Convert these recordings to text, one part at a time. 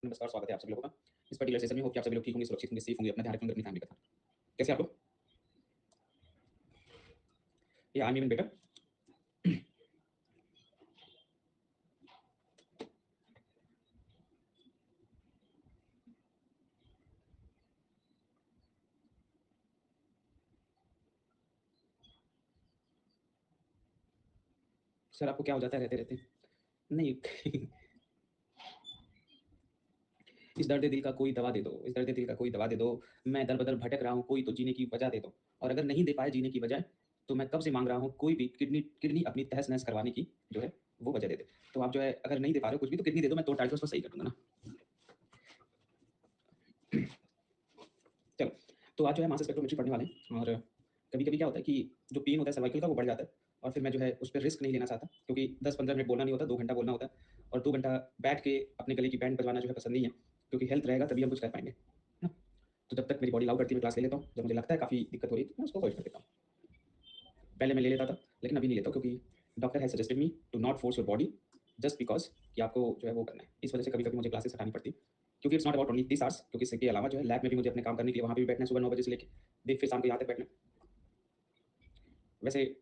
नमस्कार, स्वागत है आप सभी लोगों का इस पर्टिकुलर सेशन में। होप कि आप सभी लोग ठीक होंगे, सुरक्षित होंगे, सेफ होंगे, अपना ध्यान रखेंगे, अपनी फैमिली का ध्यान। कैसे आप लोग? या I am even better. Sir आपको क्या हो जाता है रहते रहते? नहीं। इस दर्द दिल का कोई दवा दे दो, इस दर्द दिल का कोई दवा दे दो। मैं दर बदर भटक रहा हूँ, कोई तो जीने की वजह दे दो। और अगर नहीं दे पाए जीने की वजह, तो मैं कब से मांग रहा हूँ, कोई भी किडनी किडनी अपनी तहस नहस करवाने की जो है वो वजह दे दे। तो आप जो है अगर नहीं दे पा रहे हो कुछ भी, तो किडनी दे दो, मैं तोड़ टाइट उसको सही कर दूंगा ना। चलो, तो आज जो है मास स्पेक्ट्रोमेट्री पढ़ने वाले हैं। और कभी कभी क्या होता है कि जो पेन होता है सर्वाइकल का वो बढ़ जाता है, और फिर मैं जो है उस पर रिस्क नहीं लेना चाहता, क्योंकि 10-15 मिनट बोलना नहीं होता, 2 घंटा बोलना होता है। और 2 घंटा बैठ के अपने गले की बैंड बजवाना जो है पसंद नहीं है, क्योंकि हेल्थ रहेगा तभी हम कुछ कर पाएंगे, है ना। तो जब तक मेरी बॉडी अलाउ करती है मैं क्लास ले लेता हूँ, जब मुझे लगता है काफ़ी दिक्कत हो रही है तो मैं उसको अवॉइड कर देता हूँ। पहले मैं ले लेता था, लेकिन अभी नहीं लेता हूँ, क्योंकि doctor has suggested me to not force your body just because कि आपको जो है वो करना है। इस वजह से कभी कभी मुझे क्लासेस हटानी पड़ती, क्योंकि it's not about only 30 hours, क्योंकि इसके अलावा जो है लैब में भी मुझे अपने काम करने के लिए वहाँ पे भी बैठना है, सुबह 9 बजे से लेकर देख फिर शाम को यहाँ तक बैठना है। वैसे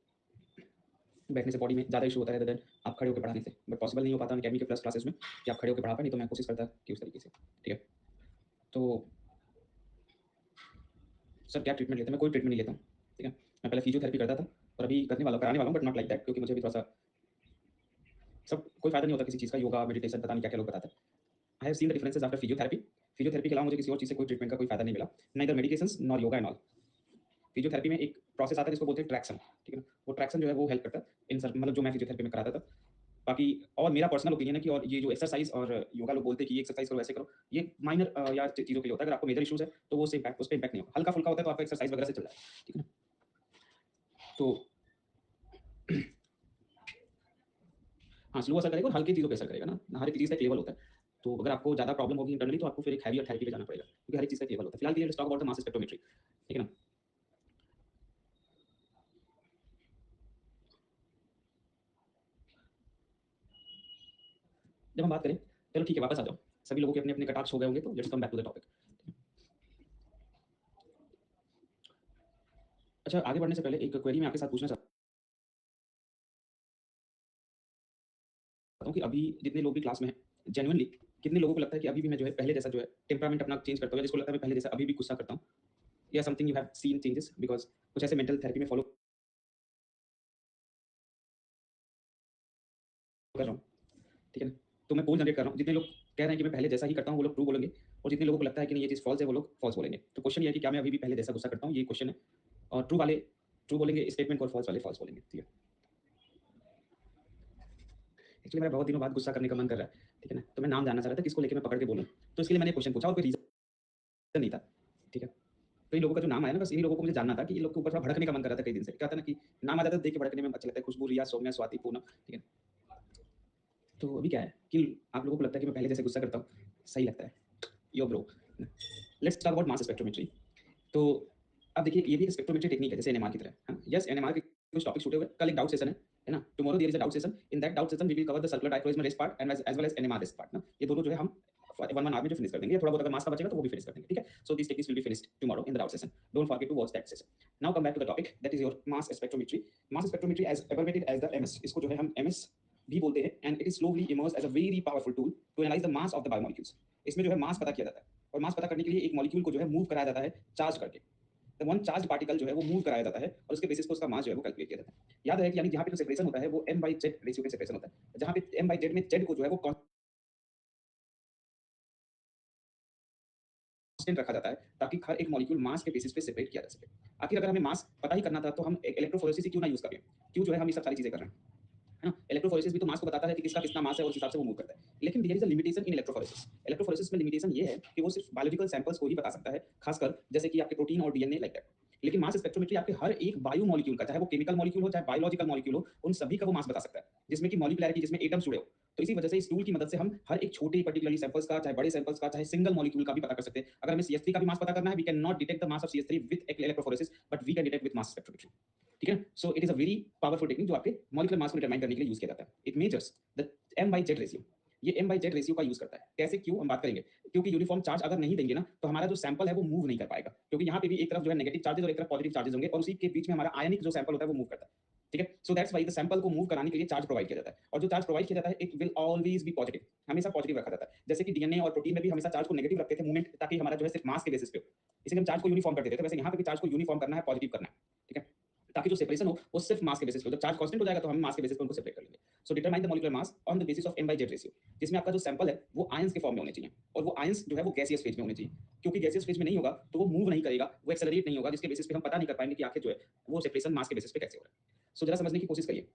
बैठने से बॉडी में ज़्यादा इशू होता है देन आप खड़े होकर पढ़ाने से, बट पॉसिबल नहीं हो पाता अकेडमी के प्लस क्लासेस में कि आप खड़े होकर पढ़ा पाए, नहीं तो मैं कोशिश करता कि उस तरीके से। ठीक है, तो सर क्या ट्रीटमेंट लेते हैं? मैं कोई ट्रीटमेंट नहीं लेता हूँ। ठीक है, मैं पहले फिजियोथेरेपी करता था और अभी कराने वाला हूँ, बट नॉट लाइक दैट, क्योंकि मुझे भी थोड़ा सा सब कोई फायदा नहीं होता किसी चीज़ का। योगा, मेडिटेशन, पता नहीं क्या क्या लोग बताते हैं। I have seen the differences after physiotherapy. Physiotherapy के अलावा मुझे किसी और चीज़ से कोई ट्रीटमेंट का कोई फायदा नहीं मिला, neither medications nor yoga and all. Physiotherapy में एक प्रोसेस आता है जिसको बोलते हैं ट्रैक्शन। ठीक है ना, वो ट्रैक्शन जो है वो हेल्प करता है इन सब, मतलब जो मैं फिजियोथेरेपी में कराता था। बाकी और मेरा पर्सनल ओपिनियन है कि और ये जो एक्सरसाइज और योगा लोग बोलते हैं कि ये एक्सरसाइज करो, वैसे करो, ये माइनर या चीज़ों के लिए होता है। अगर आपको मेजर इश्यूज है तो वो उस पे इम्पैक्ट नहीं होगा। हल्का फुल्का होता है तो आपका एक्सरसाइज वगैरह से चल जाए। ठीक है ना, तो हाँ, स्लो असर करेगा और हल्की चीज़ों पे असर करेगा ना। हर एक चीज़ का एक लेवल होता है। तो अगर आपको ज़्यादा प्रॉब्लम होगी इंटरनली, तो आपको फिर एक हैवियर थेरेपी पे जाना पड़ेगा, क्योंकि हर एक चीज़ का एक लेवल होता है। फिलहाल के लिए let's talk about the mass spectrometry. ठीक है ना, जब हम बात करें, चलो ठीक है वापस आ जाओ। सभी लोगों के अपने अपने कटाक्ष हो गए होंगे, तो let's come back to the topic. अच्छा, आगे बढ़ने से पहले एक क्वेरी मैं आपके साथ पूछना चाहता हूँ कि अभी जितने लोग भी क्लास में हैं, जेन्युइनली कितने लोगों को लगता है कि अभी भी मैं जो है पहले जैसा जो है टेम्परामेंट अपना चेंज करता हूँ, या जिसको लगता है मैं पहले जैसा अभी भी गुस्सा करता हूँ, या something you have seen changes because कुछ ऐसे मेंटल थेरेपी में फॉलो कर रहा हूँ। ठीक है ना, तो मैं पोल जनरेट कर रहा हूँ। जितने लोग कह रहे हैं कि मैं पहले जैसा ही करता हूँ वो लोग ट्रू बोलेंगे, और जितने लोगों को लगता है कि नहीं ये चीज़ फॉल्स है वो लोग फॉल्स बोलेंगे। तो क्वेश्चन ये है कि क्या मैं अभी भी पहले जैसा गुस्सा करता हूँ, ये क्वेश्चन है। और ट्रू वाले ट्रू बोलेंगे स्टेटमेंट, और फॉल्स वाले फॉल्स बोलेंगे। ठीक है, एक्चुअली मेरा बहुत दिनों बाद गुस्सा करने का मन कर रहा है। ठीक है ना, तो मैं नाम जानना चाह रहा था किसको लेके मैं पकड़ के बोलूँ, तो इसके लिए मैंने क्वेश्चन पूछा और कोई रीजन नहीं था। ठीक है, तो इन लोगों का जो नाम आया ना, बस इन लोगों को मुझे जानना था कि इन लोग के ऊपर थोड़ा भड़कने का मन कर रहा था कई दिन से। क्या था ना कि नाम आ जाता है तो देख के भड़कने में अच्छा लगता है, खुशबू, रिया, सौम्या, स्वाति, पूनम। ठीक है, तो अभी क्या है कि आप लोगों को लगता है कि मैं पहले जैसे गुस्सा करता हूँ, सही लगता है यो bro. Let's talk about mass spectrometry. तो अब देखिए ये भी एक स्पेक्ट्रोमेट्री टेक्निक है, जैसे एनएमआर की तरह। हाँ, यस, एनएमआर के कुछ टॉपिक छूटे हुए, कल एक डाउट सेशन है ना। Tomorrow there is a doubt session, in that doubt session we will cover the circular dichroism rest part and as well as NMR rest part ना। ये दोनों जो है हम 1 1 आवर में जो फिनिश कर देंगे। थोड़ा बहुत अगर मास का बचेगा तो वो भी फिनिश कर देंगे। ठीक है, so this techniques will be finished tomorrow in the doubt session, don't forget to watch that session. Now come back to the topic, that is your mass spectrometry. Mass spectrometry as abbreviated as the MS, इसको जो है हम MS भी बोलते हैं, and it is slowly emerge as a very powerful tool to analyse the mass of the biomolecules. इसमें जो है मास पता किया जाता है, और मास पता करने के लिए एक मॉलिक्यूल को जो है मूव कराया जाता है चार्ज करके। तो वन चार्ज पार्टिकल जो है वो मूव कराया जाता है, और उसके बेसिस पे उसका मास जो है वो कैलकुलेट किया जाता है। याद है कि यानी जहाँ पे जो सेपरेशन होता है वो m/z रेशियो पे सेपरेशन होता है, जहाँ पे m/z में z को जो है वो कांस्टेंट रखा जाता है, ताकि हर एक मॉलिक्यूल मास के बेसिस पे सेपरेट किया जा सके। आखिर अगर हमें मास पता ही करना था तो हम इलेक्ट्रोफोरेसिस ही क्यों ना यूज करें? क्यों जो है हम ये सब सारी चीजें कर रहे हैं, है ना। इलेक्ट्रोफोरेसिस भी तो मास को बताता है कि किसका कितना मास है, और उस हिसाब से वो मूव करता है। लेकिन there is a limitation in electrophoresis. Electrophoresis में लिमिटेशन ये है कि वो सिर्फ बायोलॉजिकल सैंपल्स को ही बता सकता है, खासकर जैसे कि आपके प्रोटीन और डीएनए लाइक दैट। लेकिन मास स्पेक्ट्रोमेट्री आपके हर एक बायो मॉलिक्यूल का, चाहे वो केमिकल मॉलिक्यूल हो चाहे बायोलॉजिकल मॉलिक्यूल हो, उन सभी का वो मास बता सकता है, जिसमें कि मॉलिक्यूलैरिटी, जिसमें एटम्स जुड़े हो। तो इसी वजह से इस टूल की मदद से हम हर एक छोटे पर्टिकुलरली सैंपल्स का, चाहे बड़े सैंपल्स का, चाहे सिंगल मॉलिक्यूल का भी पता कर सकते हैं। अगर हमें CH3 का भी मास पता करना है, we can not detect the mass of CH3 with electrophoresis, but we can detect with mass spectrometry. ठीक है, so it is a very powerful technique जो आपके मॉलिक्यूलर मास को डिटरमाइन करने के लिए यूज किया जाता है। It measures the m/z ratio. ये m by z रेशियो का यूज करता है। कैसे, क्यों, हम बात करेंगे। क्योंकि यूनिफॉर्म चार्ज अगर नहीं देंगे ना तो हमारा जो सैंपल है वो मूव नहीं कर पाएगा, क्योंकि यहाँ पे भी एक तरफ जो है नेगेटिव चार्जेस और एक तरफ पॉजिटिव चार्जेस होंगे और उसी के बीच में हमारा आयनिक जो सैंपल होता है वो मूव करता है। ठीक है, सो दैट्स व्हाई द सैंपल को मूव कराने के लिए चार्ज प्रोवाइड किया जाता है, और जो चार्ज प्रोवाइड किया जाता है it will always be positive, हमेशा पॉजिटिव रखा जाता है। जैसे कि डीएनए और प्रोटीन में भी हमेशा चार्ज को नेगेटिव रखते थे मूवमेंट, ताकि हमारा जो है सिर्फ मास के बेसिस पे हो, इसलिए हम चार्ज को यूनिफॉर्म कर देते थे। वैसे यहाँ पे भी चार्ज को यूनिफॉर्म करना है, पॉजिटिव करना है। ठीक है, ताकि जो सेपरेशन हो वो सिर्फ मास के बेसिस पे। जब चार्ज कांस्टेंट हो जाएगा तो हम मास के बेसिस पे उनको सेपरेट कर लेंगे। So determine the molecular mass on the basis of m by z ratio, जिसमें आपका जो सैंपल है वो आयंस के फॉर्म में होने चाहिए, और वो आयंस जो है वो गैसियस फेज में होने चाहिए, क्योंकि गैसियस फेज में नहीं होगा तो वो मूव नहीं करेगा, वो एक्सेलरेट नहीं होगा, जिसके बेसिस पे हम पता नहीं कर पाएंगे कि आखिर जो है वो सेपरेशन मास के बेसिस पे कैसे हो रहा है। सो जरा समझने की कोशिश करिए।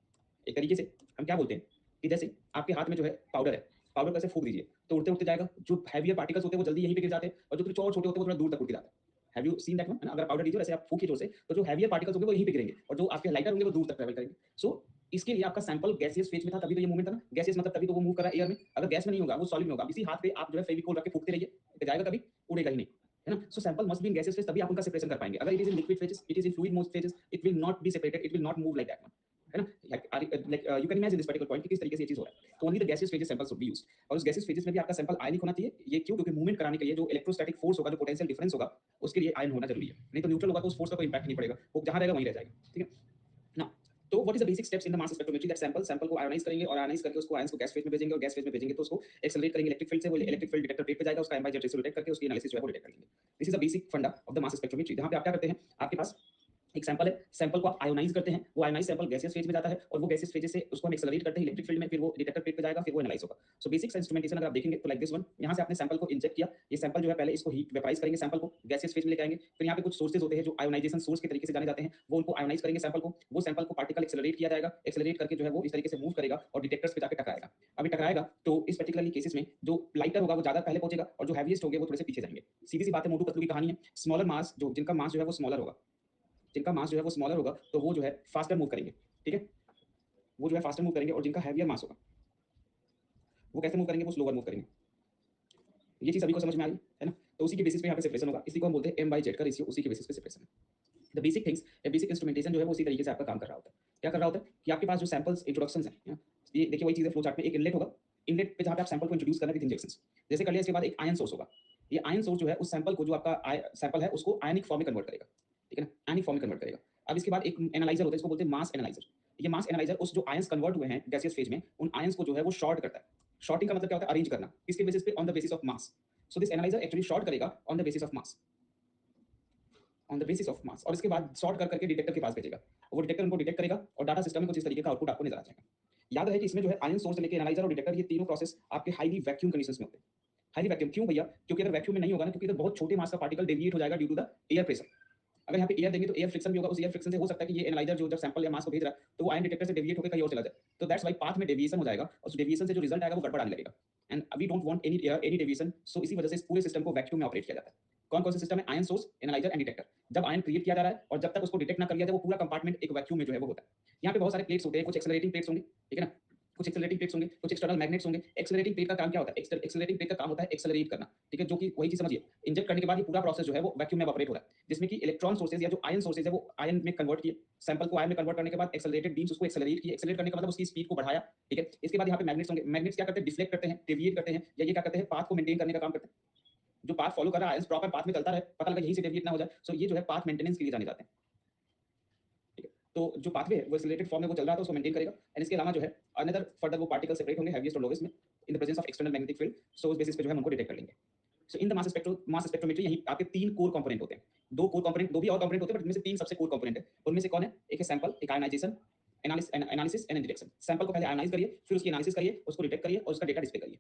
एक तरीके से हम क्या बोलते हैं कि जैसे आपके हाथ में जो है पाउडर है, पाउडर कैसे फूंक दीजिए तो उड़ते उड़ते जाएगा, जो हैवियर पार्टिकल्स होते हैं वो जल्दी यहीं पे गिर जाते हैं, और जो थोड़े छोटे होते हैं वो थोड़ा दूर तक उड़ के जाते हैं। Have you seen that one? अगर पाउडर दीजिए वैसे आप फूंकिए जोर से, तो जो हैवियर पार्टिकल्स होंगे वो यहीं पे गिरेंगे, और जो आपके लाइटर होंगे वो दूर तक ट्रैवल करेंगे। सो इसके लिए आपका सैंपल गैसियस फेज में था, तभी तो ये मूवमेंट था ना। गैसियस मतलब तभी तो वो मूव कर रहा है एयर में। अगर गैस में नहीं होगा, वो सॉलिड में होगा, इसी हाथ पे आप जो है फेविकोल रख के फूंकते रहिए, जाएगा कभी, उड़ेगा ही नहीं, है ना। So sample must be in gaseous phase, तभी आप उनका सेपरेशन कर पाएंगे। अगर it is in liquid phases, it is in fluid most phases, it will not be separated, it will not move like that one, है ना। Like you can imagine this particular point कि किस तरीके से ये चीज हो रहा है। तो only the gaseous phases sample should be used, और उस गैसियस फेजेस में भी आपका सैंपल आयनिक होना चाहिए। ये क्यों? क्योंकि मूवमेंट कराने के लिए जो इलेक्ट्रोस्टैटिक फोर्स होगा, जो पोटेंशियल डिफरेंस होगा, उसके लिए आयन होना जरूरी है। नहीं तो न्यूट्रल होगा तो उस फोर्स का कोई इंपैक्ट नहीं पड़ेगा, वो जहां रहेगा वहीं रह जाएगा। ठीक है ना। तो what is the basic steps in the mass spectrometry? That sample को आयोनाइज करेंगे, और आयोनाइज करके उसको आयंस को गैस फेज में भेजेंगे, और गैस फेज में भेजेंगे तो उसको एक्सेलरेट करेंगे इलेक्ट्रिक फील्ड से, वो इलेक्ट्रिक फील्ड डिटेक्टर प्लेट पे जाएगा, उसका m by z ratio detect करके उसकी एनालिसिस जो है वो डिटेक्ट कर लेंगे। दिस इज द बेसिक फंडा ऑफ द मास स्पेक्ट्रोमेट्री, जहां पे आप क्या करते हैं, आपके पास एक सैंपल है, सैंपल को आप आयोनाइज करते हैं, वो आयोनाइज सैंपल गैसियस फेज में जाता है, और वो गैसियस फेज से उसको हम एक्सेलरेट करते हैं इलेक्ट्रिक फील्ड में, फिर वो डिटेक्टर प्लेट पे जाएगा, फिर वो एनालाइज होगा। सो बेसिक इंस्ट्रूमेंटेशन अगर आप देखेंगे तो लाइक दिस वन, यहाँ से आपने सैंपल को इंजेक्ट किया, ये सैंपल जो है पहले इसको हीट वेपराइज करेंगे, सैंपल को गैसियस फेज में लेके आएंगे, फिर यहाँ पे कुछ सोर्सेज होते हैं जो आयोनाइजेशन सोर्स के तरीके से जाने जाते हैं, वो उनको आयोनाइज करेंगे सैंपल को, वो सैंपल को पार्टिकल एक्सेलरेट किया जाएगा, एक्सेलरेट करके जो है वो इस तरीके से मूव करेगा और डिटेक्टर्स पे जाकर टकराएगा। अभी टकराएगा तो इस पर्टिकुलरली केसेस में जो लाइटर होगा वो ज्यादा पहले पहुंचेगा, और जो हैवीएस्ट होंगे वो थोड़े से पीछे जाएंगे। सीधी सी बात है, मोटू पतलू की कहानी है। स्मॉलर मास, जो जिनका मास जो है वो स्मॉलर होगा, जिनका मास जो है वो स्मॉलर होगा तो वो जो है फास्टर मूव करेंगे। ठीक है, वो जो है फास्टर मूव करेंगे, और जिनका हैवियर मास होगा वो कैसे मूव करेंगे, वो स्लोअर मूव करेंगे। ये चीज सभी को समझ में आ रही है ना। तो उसी के बेसिस पे यहाँ पे सेपरेशन होगा, इसी को हम बोलते हैं m by z का रेशियो, उसी के बेसिस पे सेपरेशन है। The basic things, basic instrumentation जो है वो उसी तरीके से आपका काम कर रहा होता है। क्या कर रहा होता है कि आपके पास जो सैंपल्स इंट्रोडक्शंस हैं, ये देखिए वही चीज है फ्लो चार्ट में, एक इनलेट होगा, इनलेट पे जहाँ पे आप सैंपल को इंट्रोड्यूस करना विद इंजेक्शंस, जैसे कर लिया, इसके बाद एक आयन सोर्स होगा। ये आयन सोर्स जो है उस सैंपल को, जो आपका सैंपल है उसको आयनिक फॉर्म में कन्वर्ट करेगा। ठीक है ना, आयनिक फॉर्म में कन्वर्ट करेगा। अब इसके बाद एक एनालाइजर होता है, इसको बोलते हैं मास एनालाइजर। ये मास एनालाइजर उस जो आयंस कन्वर्ट हुए हैं गैसियस फेज में, उन आयंस को जो है वो शॉर्ट करता है। शॉर्टिंग का मतलब क्या होता है? अरेंज करना, किसके बेसिस पे? On the basis of mass. So this analyser actually short करेगा on the basis of mass, on the basis of mass, और इसके बाद शॉर्ट कर करके डिटेक्टर के पास भेजेगा, वो डिटेक्टर उनको डिटेक्ट करेगा, और डाटा सिस्टम में कुछ इस तरीके का आउटपुट आपको नजर आ जाएगा। याद रहे कि इसमें जो है आयन सोर्स से लेके एनालाइजर और डिटेक्टर, ये तीनों प्रोसेस आपके हाईली वैक्यूम कंडीशंस में होते हैं। हाईली वैक्यूम क्यों भैया? क्योंकि अगर वैक्यूम में नहीं होगा ना, क्योंकि इधर बहुत छोटे मास का पार्टिकल डेविएट हो जाएगा due to the air pressure. अगर यहाँ पे एयर देंगे तो एयर फ्रिक्शन भी होगा, उस एयर फ्रिक्शन से हो सकता है कि ये एनालाइजर जो जब सैंपल या मास को भेज रहा है तो वो आयन डिटेक्टर से डेविएट होकर कहीं और चला जाए, तो दैट्स व्हाई पाथ में डेविएशन हो जाएगा, और उस डेविएशन से जो रिजल्ट आएगा वो गड़बड़ आने लगेगा, and we don't want any air any deviation. सो इसी वजह से इस पूरे सिस्टम को वैक्यूम में ऑपरेट किया जाता है। कौन कौन से सिस्टम है? Ion source, analyser and detector. जब आयन क्रिएट किया जा रहा है और जब तक उसको डिटेक्ट ना कर लिया जाए, वो पूरा कंपार्टमेंट एक वैक्यूम में जो है वो होता है। यहाँ पे बहुत सारे प्लेट्स होते हैं, कुछ एक्सेलरेटिंग प्लेट्स होंगे, ठीक है ना, कुछ एक्सेलरेटिंग प्लेट्स होंगे, कुछ एक्सटर्नल मैग्नेट्स होंगे। एक्सेलरेटिंग प्लेट का काम क्या होता है? एक्सेलरेटिंग प्लेट का काम होता है एक्सेलरेट करना, ठीक है, जो कि वही चीज समझिए, इंजेक्ट करने के बाद ये पूरा प्रोसेस जो है वो वैक्यूम में ऑपरेट हो रहा है, जिसमें कि इलेक्ट्रॉन सोर्सेज या जो आयन सोर्सेज है वो आयन में कन्वर्ट किए, सैंपल को आयन में कन्वर्ट करने के बाद एक्सेलरेटेड बीम्स उसको एक्सेलरेट किए, एक्सेलरेट करने का मतलब उसकी स्पीड को बढ़ाया, ठीक है। इसके बाद यहाँ पे मैग्नेट्स होंगे, मैग्नेट्स क्या करते हैं? डिफ्लेक्ट करते हैं, डेविएट करते हैं, या ये क्या करते हैं? पाथ को मेंटेन करने का काम करते हैं। जो पाथ फॉलो कर रहा है आयंस प्रॉपर पाथ में चलता रहे, पता लगा यहीं से डेविएट ना हो जाए, सो ये जो है पाथ मेंटेनेंस के लिए जाने जाते हैं। तो जो पाथवे है वो एक्सेलरेटेड फॉर्म में वो चल रहा था, उसको मेंटेन करेगा, एंड इसके अलावा जो है अनदर फर्दर वो पार्टिकल सेपरेट होंगे हेवीएस्ट और लोवेस्ट में in the presence of external magnetic field. So उस बेसिस पे जो है हम उनको डिटेक्ट कर लेंगे। सो इन द मास स्पेक्ट्रोमेट्री यही आपके तीन कोर कंपोनेंट होते हैं, दो कोर कंपोनेंट, दो भी और कंपोनेंट होते हैं, बट इनमें से तीन सबसे कोर कंपोनेंट है। उनमें से कौन है? एक है सैंपल, एक ionisation, analysis and detection. Sample को पहले आयनाइज करिए, फिर उसकी एनालिसिस करिए, उसको डिटेक्ट करिए और उसका डेटा डिस्प्ले करिए।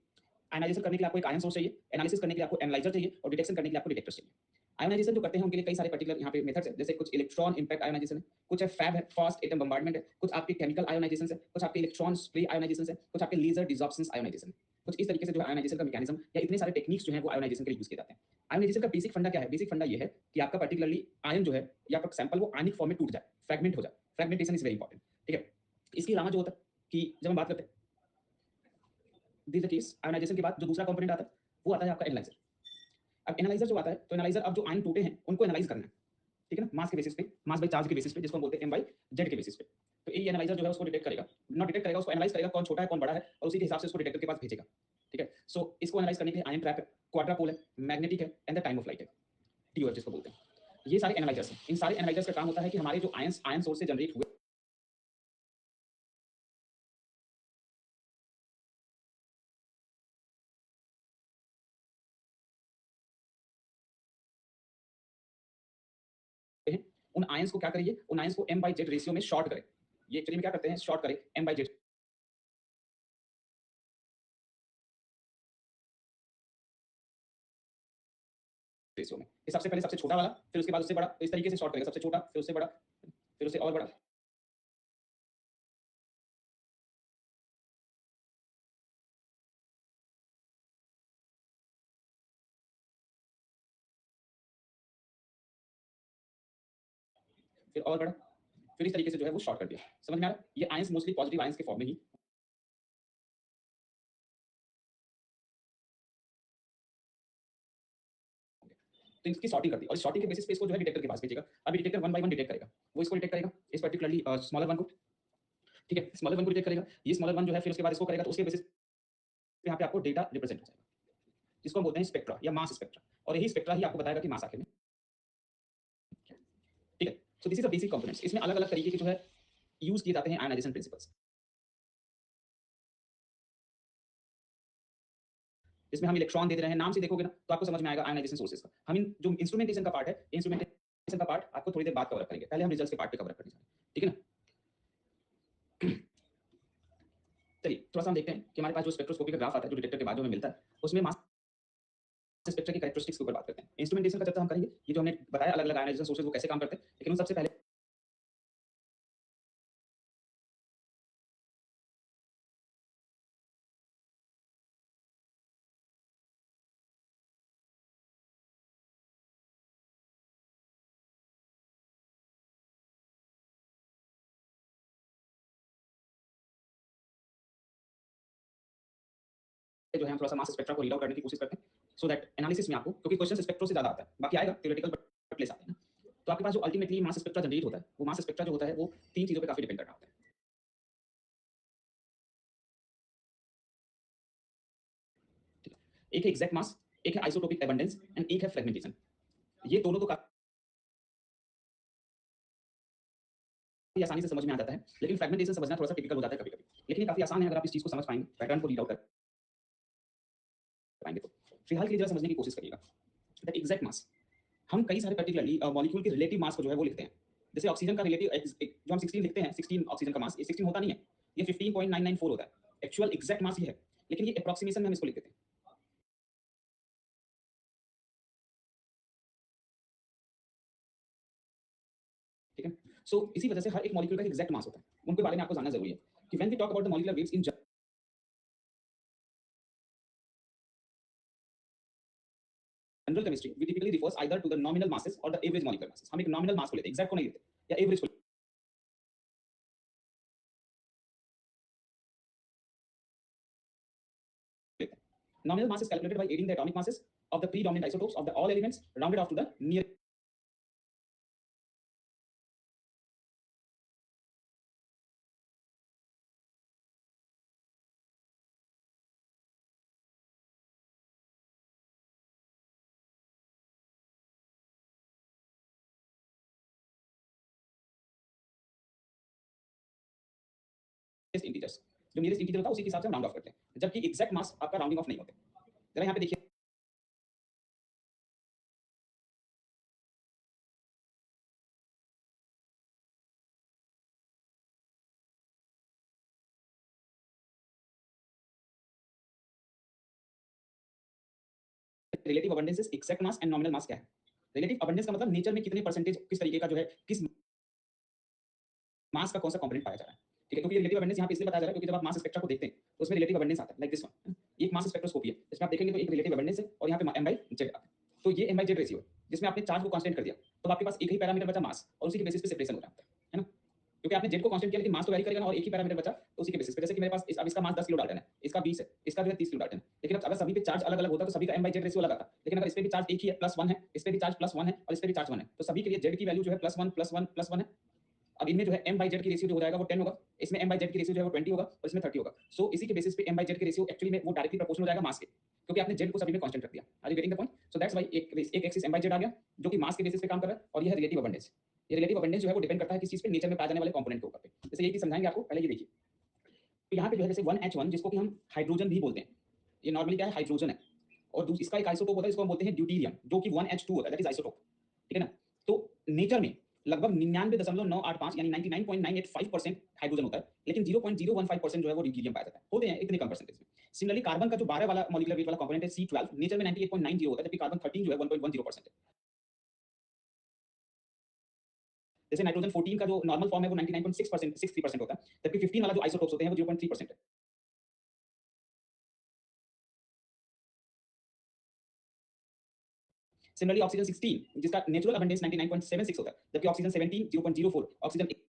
आयनाइजेशन करने के लिए आपको एक आयन सोर्स चाहिए, एनालिसिस करने के लिए आपको एनालाइजर चाहिए, और डिटेक्शन करने के लिए आपको डिटेक्टर चाहिए। आयोनाइजेशन जो करते हैं उनके लिए कई सारे पर्टिकुलर यहाँ पे मेथड्स हैं, जैसे कुछ इलेक्ट्रॉन इंपैक्ट आयोनाइजेशन है, कुछ है फैब है, फास्ट एटम बम्बार्डमेंट है, कुछ आपके केमिकल आयोनाइजेशन है, कुछ आपके इलेक्ट्रॉन स्प्रे आयोनाइजेशन है, कुछ आपके लेजर डिसॉर्प्शन आयोनाइजेशन है। कुछ इस तरीके से जो है आयोनाइजेशन का मैकेनिज्म या इतने सारे टेक्निक्स जो है वो आयोनाइजेशन के लिए यूज किए जाते हैं। आयोनाइजेशन का बेसिक फंडा क्या है? बेसिक फंडा ये है कि आपका पर्टिकुलरली आयन जो है या आपका सैंपल वो आयनिक फॉर्म में टूट जाए, फ्रेगमेंट हो जाए। फ्रेगमेंटेशन इज वेरी इंपॉर्टेंट, ठीक है। इसके अलावा जो होता है कि जब हम बात करते हैं दिस द केस, आयोनाइजेशन के बाद जो दूसरा कंपोनेंट आता है वो आता है आपका एनालाइजर। अब एनालाइजर जो आता है तो एनालाइजर अब जो आयन टूटे हैं उनको एनालाइज करना है, ठीक है ना, मास के बेसिस पे, मास बाई चार्ज के बेसिस पे, जिसको हम बोलते हैं m by z के बेसिस पे। तो ये एनालाइजर जो है उसको डिटेक्ट करेगा, नॉट डिटेक्ट करेगा, उसको एनालाइज करेगा कौन छोटा है कौन बड़ा है, और उसी के हिसाब से उसको डिटेक्टर के पास भेजेगा। सो इसको एनालाइज करने के लिए आयन ट्रैप है, क्वाड्रापोल है, मैग्नेटिक है and the time of light है, TOF जिसको बोलते हैं। ये सारे एनालाइजर्स हैं। इन सारे एनालाइजर्स का काम होता है कि हमारे जो आयन सोर्स से जनरेट हुए हैं, उन आयंस को क्या करिए, उन आयंस को m/z रेशियो में शॉर्ट करें। ये एक्चुअली में क्या करते हैं, शॉर्ट करें m/z रेशियो में। ये सबसे पहले सबसे छोटा वाला, फिर उसके बाद उससे बड़ा, तो इस तरीके से शॉर्ट करेगा, सबसे छोटा, फिर उससे बड़ा, फिर उससे और बड़ा। फिर और बड़ा, फिर इस तरीके से जो है वो शॉर्ट कर दिया। समझ में आ रहा है? ये आयंस मोस्टली पॉजिटिव आयंस के फॉर्म में ही तो इसकी सॉर्टिंग कर दी और सॉर्टिंग के बेसिस पे इसको जो है डिटेक्टर के पास भेजेगा। अभी detector one by one detect करेगा, वो इसको डिटेक्ट करेगा, इस पर्टिकुलरली स्मॉलर वन को, ठीक है, स्मॉलर वन को डिटेक्ट करेगा। ये स्मॉलर वन जो है फिर उसके बाद इसको करेगा, तो उसके बेसिस पे यहाँ पे आपको डेटा रिप्रेजेंट हो जाएगा, जिसको हम बोलते हैं स्पेक्ट्रा या मास स्पेक्ट्रा, और यही स्पेक्ट्रा ही आपको बताएगा कि मास आखिर में, ठीक है। So this is a basic components. इसमें अलग अलग तरीके के जो है यूज किए जाते हैं आयनाइजेशन प्रिंसिपल्स, इसमें हम इलेक्ट्रॉन दे रहे हैं, नाम से देखोगे ना तो आपको समझ में आएगा आयनाइजेशन सोर्सेज का। हम इन जो इंस्ट्रूमेंटेशन का पार्ट है, इंस्ट्रूमेंटेशन का पार्ट आपको थोड़ी देर बाद कवर करेंगे, पहले हम रिजल्ट्स के पार्ट पे कवर करने जा रहे हैं, ठीक है ना। चलिए थोड़ा सा हम देखते हैं कि हमारे पास जो स्पेक्ट्रोस्कोपी का ग्राफ आता है, जो डिटेक्टर के बाद जो हमें मिलता है, उसमें मास स्पेक्ट्रा की कैरेक्टरिस्टिक्स के ऊपर बात करते हैं। इंस्ट्रूमेंटेशन का चर्चा हम करेंगे, ये जो हमने बताया अलग अलग आयनाइजेशन सोर्सेज वो कैसे काम करते हैं, लेकिन उन सबसे पहले जो है हम थोड़ा सा मास स्पेक्ट्रा को रीड आउट करने की कोशिश करते हैं, सो दैट एनालिसिस में आपको, क्योंकि क्वेश्चन स्पेक्ट्रो से ज्यादा आता है, बाकी आएगा थ्योरेटिकल बट लेस आते हैं ना। तो आपके पास जो अल्टीमेटली मास स्पेक्ट्रा जनरेट होता है, वो मास स्पेक्ट्रा जो होता है वो तीन चीजों पे काफी डिपेंड करता है, ठीक है। एक है एग्जैक्ट मास, एक है आइसोटोपिक एबंडेंस एंड एक है फ्रेगमेंटेशन। ये दोनों तो काफी आसानी से समझ में आ जाता है, लेकिन फ्रेगमेंटेशन समझना थोड़ा सा टिपिकल हो जाता है कभी कभी, लेकिन ये काफी आसान है अगर आप इस चीज को समझ पाएंगे, पैटर्न को रीड आउट कर पाएंगे तो। फिलहाल के लिए जरा समझने की कोशिश करिएगा दैट एग्जैक्ट मास, हम कई सारे पर्टिकुलरली मॉलिक्यूल के रिलेटिव मास को जो है वो लिखते हैं। जैसे ऑक्सीजन का रिलेटिव जो हम 16 लिखते हैं, 16 ऑक्सीजन का मास, ये 16 होता नहीं है, ये 15.994 होता है। एक्चुअल एग्जैक्ट मास ये है, लेकिन ये अप्रोक्सीमेशन में हम इसको लिख देते हैं, ठीक है। सो इसी वजह से हर एक मॉलिक्यूल का एग्जैक्ट मास होता है, उनके बारे में आपको जानना जरूरी है कि when we talk about the molecular weights in general chemistry, we typically refers either to the nominal masses और द एवरेज मॉलिक्यूलर मासेस। हम एक नॉमिनल मास को लेते हैं, एग्जैक्ट को नहीं लेते, या एवरेज को लेते हैं। Nominal mass is calculated by adding the atomic masses of the predominant isotopes of the all elements rounded off to the nearest integers. जो नियरेस्ट इंटीजर होता है उसी के हिसाब से हम राउंड ऑफ करते हैं, जबकि एग्जैक्ट मास आपका राउंडिंग ऑफ नहीं होते। जरा यहाँ पे देखिए, relative abundance exact mass and nominal mass क्या है। रिलेटिव अबंडेंस का मतलब नेचर में कितने परसेंटेज किस तरीके का जो है, किस मास का कौन सा कंपोनेंट पाया जा रहा है, ठीक है। क्योंकि रिलेटिव अबंडेंस यहाँ पे इसलिए बताया जा रहा है क्योंकि जब आप मास स्पेक्ट्रा को देखते हैं तो उसमें रिलेटिव अबंडेंस आता है, लाइक दिस वन। ये एक मास स्पेक्ट्रोस्कोपी है, इसमें आप देखेंगे तो एक रिलेटिव अबंडेंस है और यहाँ पे m/z आता है। तो ये m/z रेशियो है, जिसमें आपने चार्ज को कांस्टेंट कर दिया, तो आपके पास एक ही पैरामीटर बचा मास, और उसी के बेसिस पे सेपरेशन हो जाता है ना। क्योंकि आपने जेड को कांस्टेंट किया लेकिन मास तो वैरी करेगा ना, और एक ही पैरामीटर बचा, तो उसी के बेसिस पे, जैसे कि मेरे पास अब इसका मास 10 किलो डाल्टन है, इसका 20 है, इसका जो है 30 किलो डाल्टन है, लेकिन अब अगर सभी पे चार्ज अलग अलग होता तो सभी का m/z रेशियो अलग आता। लेकिन अगर इस पे भी चार्ज एक ही है, +1 है, इस पे भी चार्ज +1 है और इस पे भी चार्ज 1 है, तो सभी के लिए z की वैल्यू जो है +1 +1 +1 है। अब इनमें जो है m by z की रेशियो जो हो जाएगा वो 10 होगा, इसमें m by z की रेशियो जो है वो 20 होगा और इसमें 30 होगा। सो इसी के बेसिस पे m by z की रेशियो एक्चुअली में वो डायरेक्टली प्रोपोर्शनल हो जाएगा मास के, क्योंकि आपने z को सभी में कांस्टेंट रख दिया। Are you getting the point? So that's why एक एक्सिस m by z आ गया जो कि मास के बेसिस पे काम कर रहा है, और ये है रिलेटिव अबंडेंस। ये रिलेटिव अबंडेंस जो है वो डिपेंड करता है किस चीज पे, नेचर में पाए जाने वाले कंपोनेंट के ऊपर पे। जैसे ये चीज समझाएंगे आपको, पहले ये देखिए। तो यहाँ पे जो है जैसे 1H1 जिसको कि हम हाइड्रोजन भी बोलते हैं, ये नॉर्मली क्या है, हाइड्रोजन है, और इसका एक आइसोटोप होता है जिसको हम बोलते हैं ड्यूटीरियम, जो कि 1H2 होता है, दैट इज आइसोटोप। ठीक है ना? तो नेचर में लगभग 99.985 यानी 99.985% हाइड्रोजन होता है, लेकिन 0.015% जो है वो ड्यूटीरियम पाया जाता है, होते हैं इतने कम परसेंटेज में। सिमिलरली कार्बन का जो 12 वाला मॉलिक्यूलर वेट वाला कंपोनेंट है C12, नेचर में 98.90 होता है, जबकि कार्बन 13 जो है 1.10% है। जैसे नाइट्रोजन 14 का जो नॉर्मल फॉर्म है वो 99.6% 63% होता है, जबकि 15 वाला जो आइसोटोप्स होते हैं वो 0.3% है। सिमिलरली ऑक्सीजन 16 जिसका नेचुरल अबंडेंस 99.76 होता है, जबकि ऑक्सीजन 17 0.04, ऑक्सीजन 18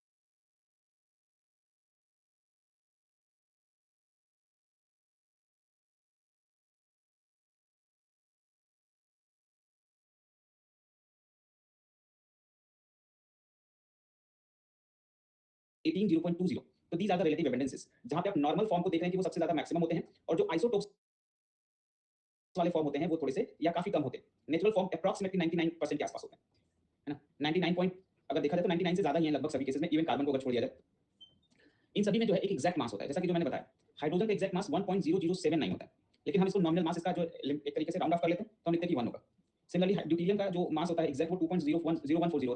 0.20। तो दीज आर द रिलेटिव अबंडेंसेस, जहां पे आप नॉर्मल फॉर्म को देख रहे हैं कि वो सबसे ज्यादा मैक्सिमम होते हैं, और जो आइसोटोप्स वाले फॉर्म होते हैं वो थोड़े से या काफी कम होते हैं। नेचुरल फॉर्म अप्रॉक्सिमेटली 99% के आसपास होते हैं, है ना? 99 पॉइंट अगर देखा जाए तो 99 से ज्यादा ही है लगभग सभी केसेस में, इवन कार्बन को अगर छोड़ दिया जाए। इन सभी में जो है एक एग्जैक्ट मास होता है, जैसा कि जो मैंने बताया, हाइड्रोजन का एग्जैक्ट मास 1.0079 होता है, लेकिन हम इसको नॉमिनल मास इसका जो एक तरीके से राउंड ऑफ कर लेते हैं तो हम लिखते हैं कि 1 होगा। सिमिलरली ड्यूटीरियम का जो मास होता है एग्जैक्ट वो 2.0140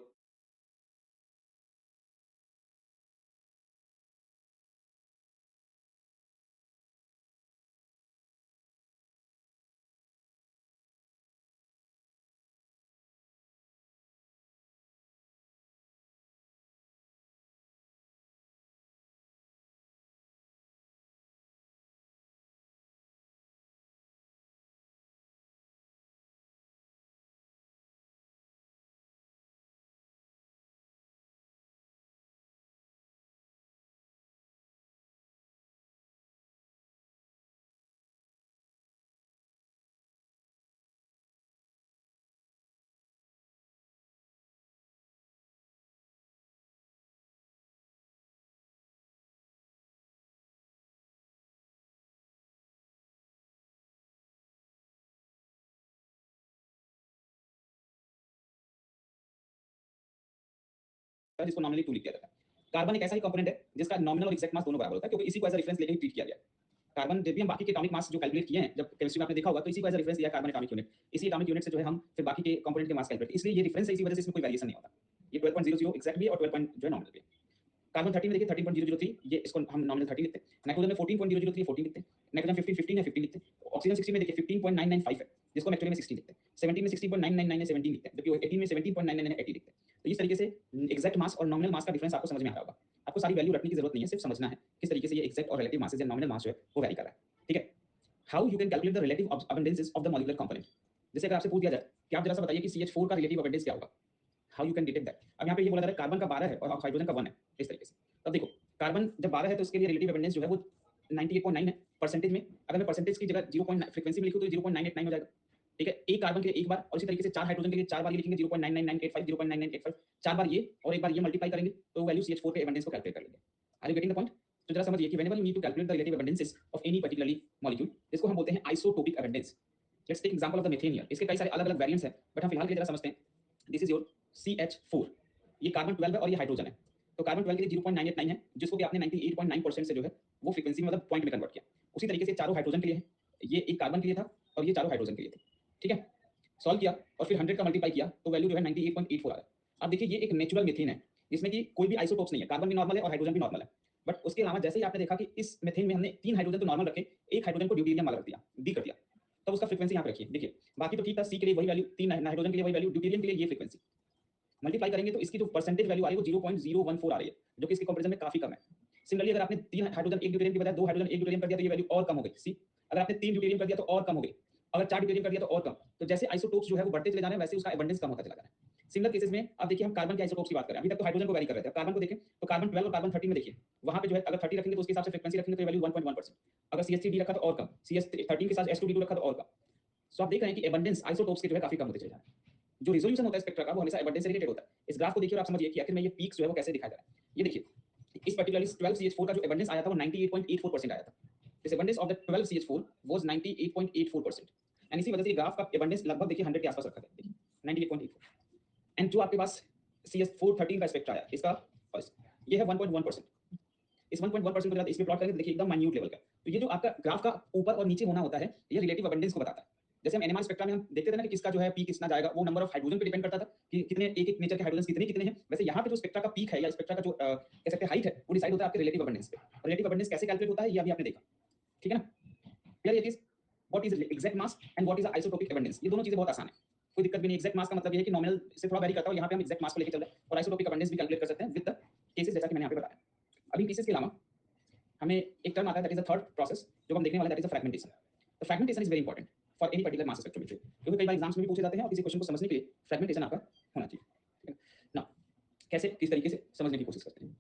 है, जिसको नॉमिनली 2 लिख दिया जाता है। कार्बन एक ऐसा ही कंपोनेंट है जिसका नॉमिनल और एग्जैक्ट मास दोनों बराबर होता है, क्योंकि इसी को एज अ रेफरेंस लेके ही ट्रीट किया गया है। कार्बन जब भी हम बाकी के एटॉमिक मास जो कैलकुलेट किए हैं, जब केमिस्ट्री में आपने देखा होगा, तो इसी को एज अ रेफरेंस लिया कार्बन एटॉमिक यूनिट। इसी एटॉमिक यूनिट से जो है हम फिर बाकी के कंपोनेंट के मास कैलकुलेट, इसलिए ये रेफरेंस है, इसी वजह से इसमें कोई वेरिएशन नहीं होता। ये 12.00 एग्जैक्ट भी है और 12 जो है नॉमिनल भी है। कार्बन 13 में देखिए 13.003, ये इसको हम नॉमिनल 13 लिखते हैं। नाइट्रोजन में 14.003 14 लिखते हैं। नाइट्रोजन 15 है 15 लिखते हैं। ऑक्सीजन 16 में देखिए 15.995 है, जिसको हम एक्चुअली में 16 लिखते हैं। 17 में 16.999 है 17 लिखते हैं, जबकि 18 में 17.99 है 80 लिखते हैं। तो इस तरीके से एग्जैक्ट मास और नॉमिनल मास का डिफरेंस आपको समझ में आ रहा होगा। आपको सारी वैल्यू रखने की जरूरत नहीं है, सिर्फ समझना है किस तरीके से ये एग्जैक्ट और रिलेटिव मासेस या नॉमिनल मास जो है वो वैरी कर रहा है। ठीक है? How you can calculate the relative abundances of the molecular component. जैसे अगर आपसे पूछ दिया जाए कि आप जरा सा बताइए कि CH4 का रिलेटिव अबंडेंस क्या होगा, how you can detect that. अब यहाँ पे ये बोला जा रहा है कार्बन का 12 है और हाइड्रोजन का 1 है, इस तरीके से। अब देखो, कार्बन जब 12 है तो उसके लिए रिलेटिव अबंडेंस जो है वो 98.9 है परसेंटेज में। अगर मैं परसेंटेज की जगह 0. फ्रीक्वेंसी में लिखूं तो 0.989 हो जाएगा। ठीक है? एक कार्बन के लिए एक बार, और इसी तरीके से 4 हाइड्रोजन के लिए 4 बार ये लिखेंगे 0.99985 0.9985, 4 बार ये और एक बार ये मल्टीप्लाई करेंगे तो वैल्यू CH4 के अबंडेंस को कैलकुलेट कर लेंगे। Are you getting the point? तो जरा समझिए कि whenever you need to calculate the relative abundances of any particularly molecule, इसको हम बोलते हैं isotopic abundance. Let's take example of the methane here. इसके कई सारे अलग-अलग वेरिएंट्स हैं, बट हम फिलहाल के लिए जरा समझते हैं। दिस इज योर CH4, ये कार्बन 12 है और ये हाइड्रोजन है। तो कार्बन 12 के लिए 0.989 है, जिसको कि आपने 98.9% से जो है वो फ्रीक्वेंसी में मतलब पॉइंट में कन्वर्ट किया। उसी तरीके से चारों हाइड्रोजन के लिए है, ये एक कार्बन के लिए था और ये चारों हाइड्रोजन के लिए थे। ठीक है? सॉल्व किया और फिर 100 का मल्टीप्लाई किया तो वैल्यू जो है 98.84 आ रहा है। अब देखिए ये एक नेचुरल मीथेन है, जिसमें कि कोई भी आइसोटोप्स नहीं है, कार्बन भी नॉर्मल है और हाइड्रोजन भी नॉर्मल है। बट उसके अलावा जैसे ही आपने देखा कि इस मीथेन में हमने 3 हाइड्रोजन तो नॉर्मल रखे, एक हाइड्रोजन को ड्यूटेरियम वाला रख दिया, डी कर दिया, तब उसका फ्रीक्वेंसी यहाँ पे रखिए। देखिए बाकी तो ठीक था, सी के लिए वही वैल्यू, 3 हाइड्रोजन के लिए वही वैल्यू, ड्यूटेरियम के लिए ये फ्रीक्वेंसी। मल्टीप्लाई करेंगे तो इसकी जो परसेंटेज वैल्यू आ रही है वो 0.014 आ रही है, जो कि इसके कंपैरिजन में काफी कम है। सिमिलरली अगर आपने 3 हाइड्रोजन एक ड्यूटेरियम की बजाय 2 हाइड्रोजन एक ड्यूटेरियम कर दिया तो ये वैल्यू और कम हो गई। सी, अगर आपने 3 ड्यूटेरियम कर दिया तो और कम हो गई, अगर 4 ड्यूटेरियम कर दिया तो और कम। तो जैसे आइसोटोप्स जो है वो बढ़ते चले जा रहे हैं, वैसे उसका अबंडेंस कम होता चला जा रहा है। सिमिलर केसेस में अब देखिए हम कार्बन के आइसोटोप्स की बात कर रहे हैं, अभी तक तो हाइड्रोजन को वैरी कर रहे थे। कार्बन को देखें तो कार्बन 12 और कार्बन 13 में देखिए वहां पे जो है अगर 30 रखेंगे तो उसके हिसाब से फ्रीक्वेंसी रखेंगे तो वैल्यू 1.1%। अगर CH3D रखा तो और कम, CH13 के साथ S2D2 रखा तो और कम। सो आप देख रहे हैं कि अबंडेंस आइसोटोप्स के जो है काफी कम होते चले जा रहे हैं। जो रिजोल्यूशन होता है स्पेक्ट्रा का वो हमेशा अबंडेंस से रिलेटेड होता है। इस ग्राफ को देखिए और आप समझिए कि आखिर में ये पीक्स जो है वो कैसे दिखाई दे रहा है। ये देखिए इस पर्टिकुलरली 12CH4 का जो एबंडेंस आया था वो 98.84% आया था। This abundance of the 12CH4 was 98.84%। And इसी वजह से ग्राफ का एबंडेंस लगभग देखिए 100 के आसपास रखा था, देखिए 98.84। एंड जो आपके पास CH413 का स्पेक्ट्रा आया इसका ये है 1.1%। इस 1.1% को इसमें प्लॉट करेंगे तो देखिए एकदम माइन्यूट लेवल का। तो ये जो आपका ग्राफ का ऊपर और नीचे होना होता है ये रिलेटिव अबंडेंस को बताता है। जैसे हम एनएमआर स्पेक्ट्रा में हम देखते थे ना कि किसका जो है पीक कितना जाएगा, वो नंबर ऑफ हाइड्रोजन पे डिपेंड करता था कि कितने एक नेचर के हाइड्रोजन कितने कितने हैं। वैसे यहाँ पे जो स्पेक्ट्रा का पीक है या स्पेक्ट्रा का जो कह सकते हैं हाइट है वो डिसाइड होता है आपके रिलेटिव अबंडेंस पे। रिलेटिव अबंडेंस कैसे कैलकुलेट होता है ये अभी आपने देखा, ठीक है ना। क्लियर ये चीज, what is exact mass and what is isotopic abundance, ये दोनों चीजें बहुत आसान है, कोई दिक्कत भी नहीं। एग्जैक्ट मास का मतलब ये है कि नॉमिनल से थोड़ा वेरी करता है, यहाँ पे हम एग्जैक्ट मास को लेकर चल रहे हैं, और आइसोटोपिक अबंडेंस भी कैलकुलेट कर सकते हैं विद द केसेस जैसा कि मैंने यहाँ पे बताया। अभी केसेस के अलावा हमें एक टर्म आता है that is the third process जो हम देखने वाले, that is the fragmentation. The fragmentation is very important for any particular mass spectrometry, क्योंकि कई बार एग्जाम्स में भी पूछे जाते हैं और किसी क्वेश्चन को समझने के लिए फ्रैगमेंटेशन आपका होना चाहिए, ठीक है ना। कैसे किस तरीके से समझने की कोशिश करते हैं,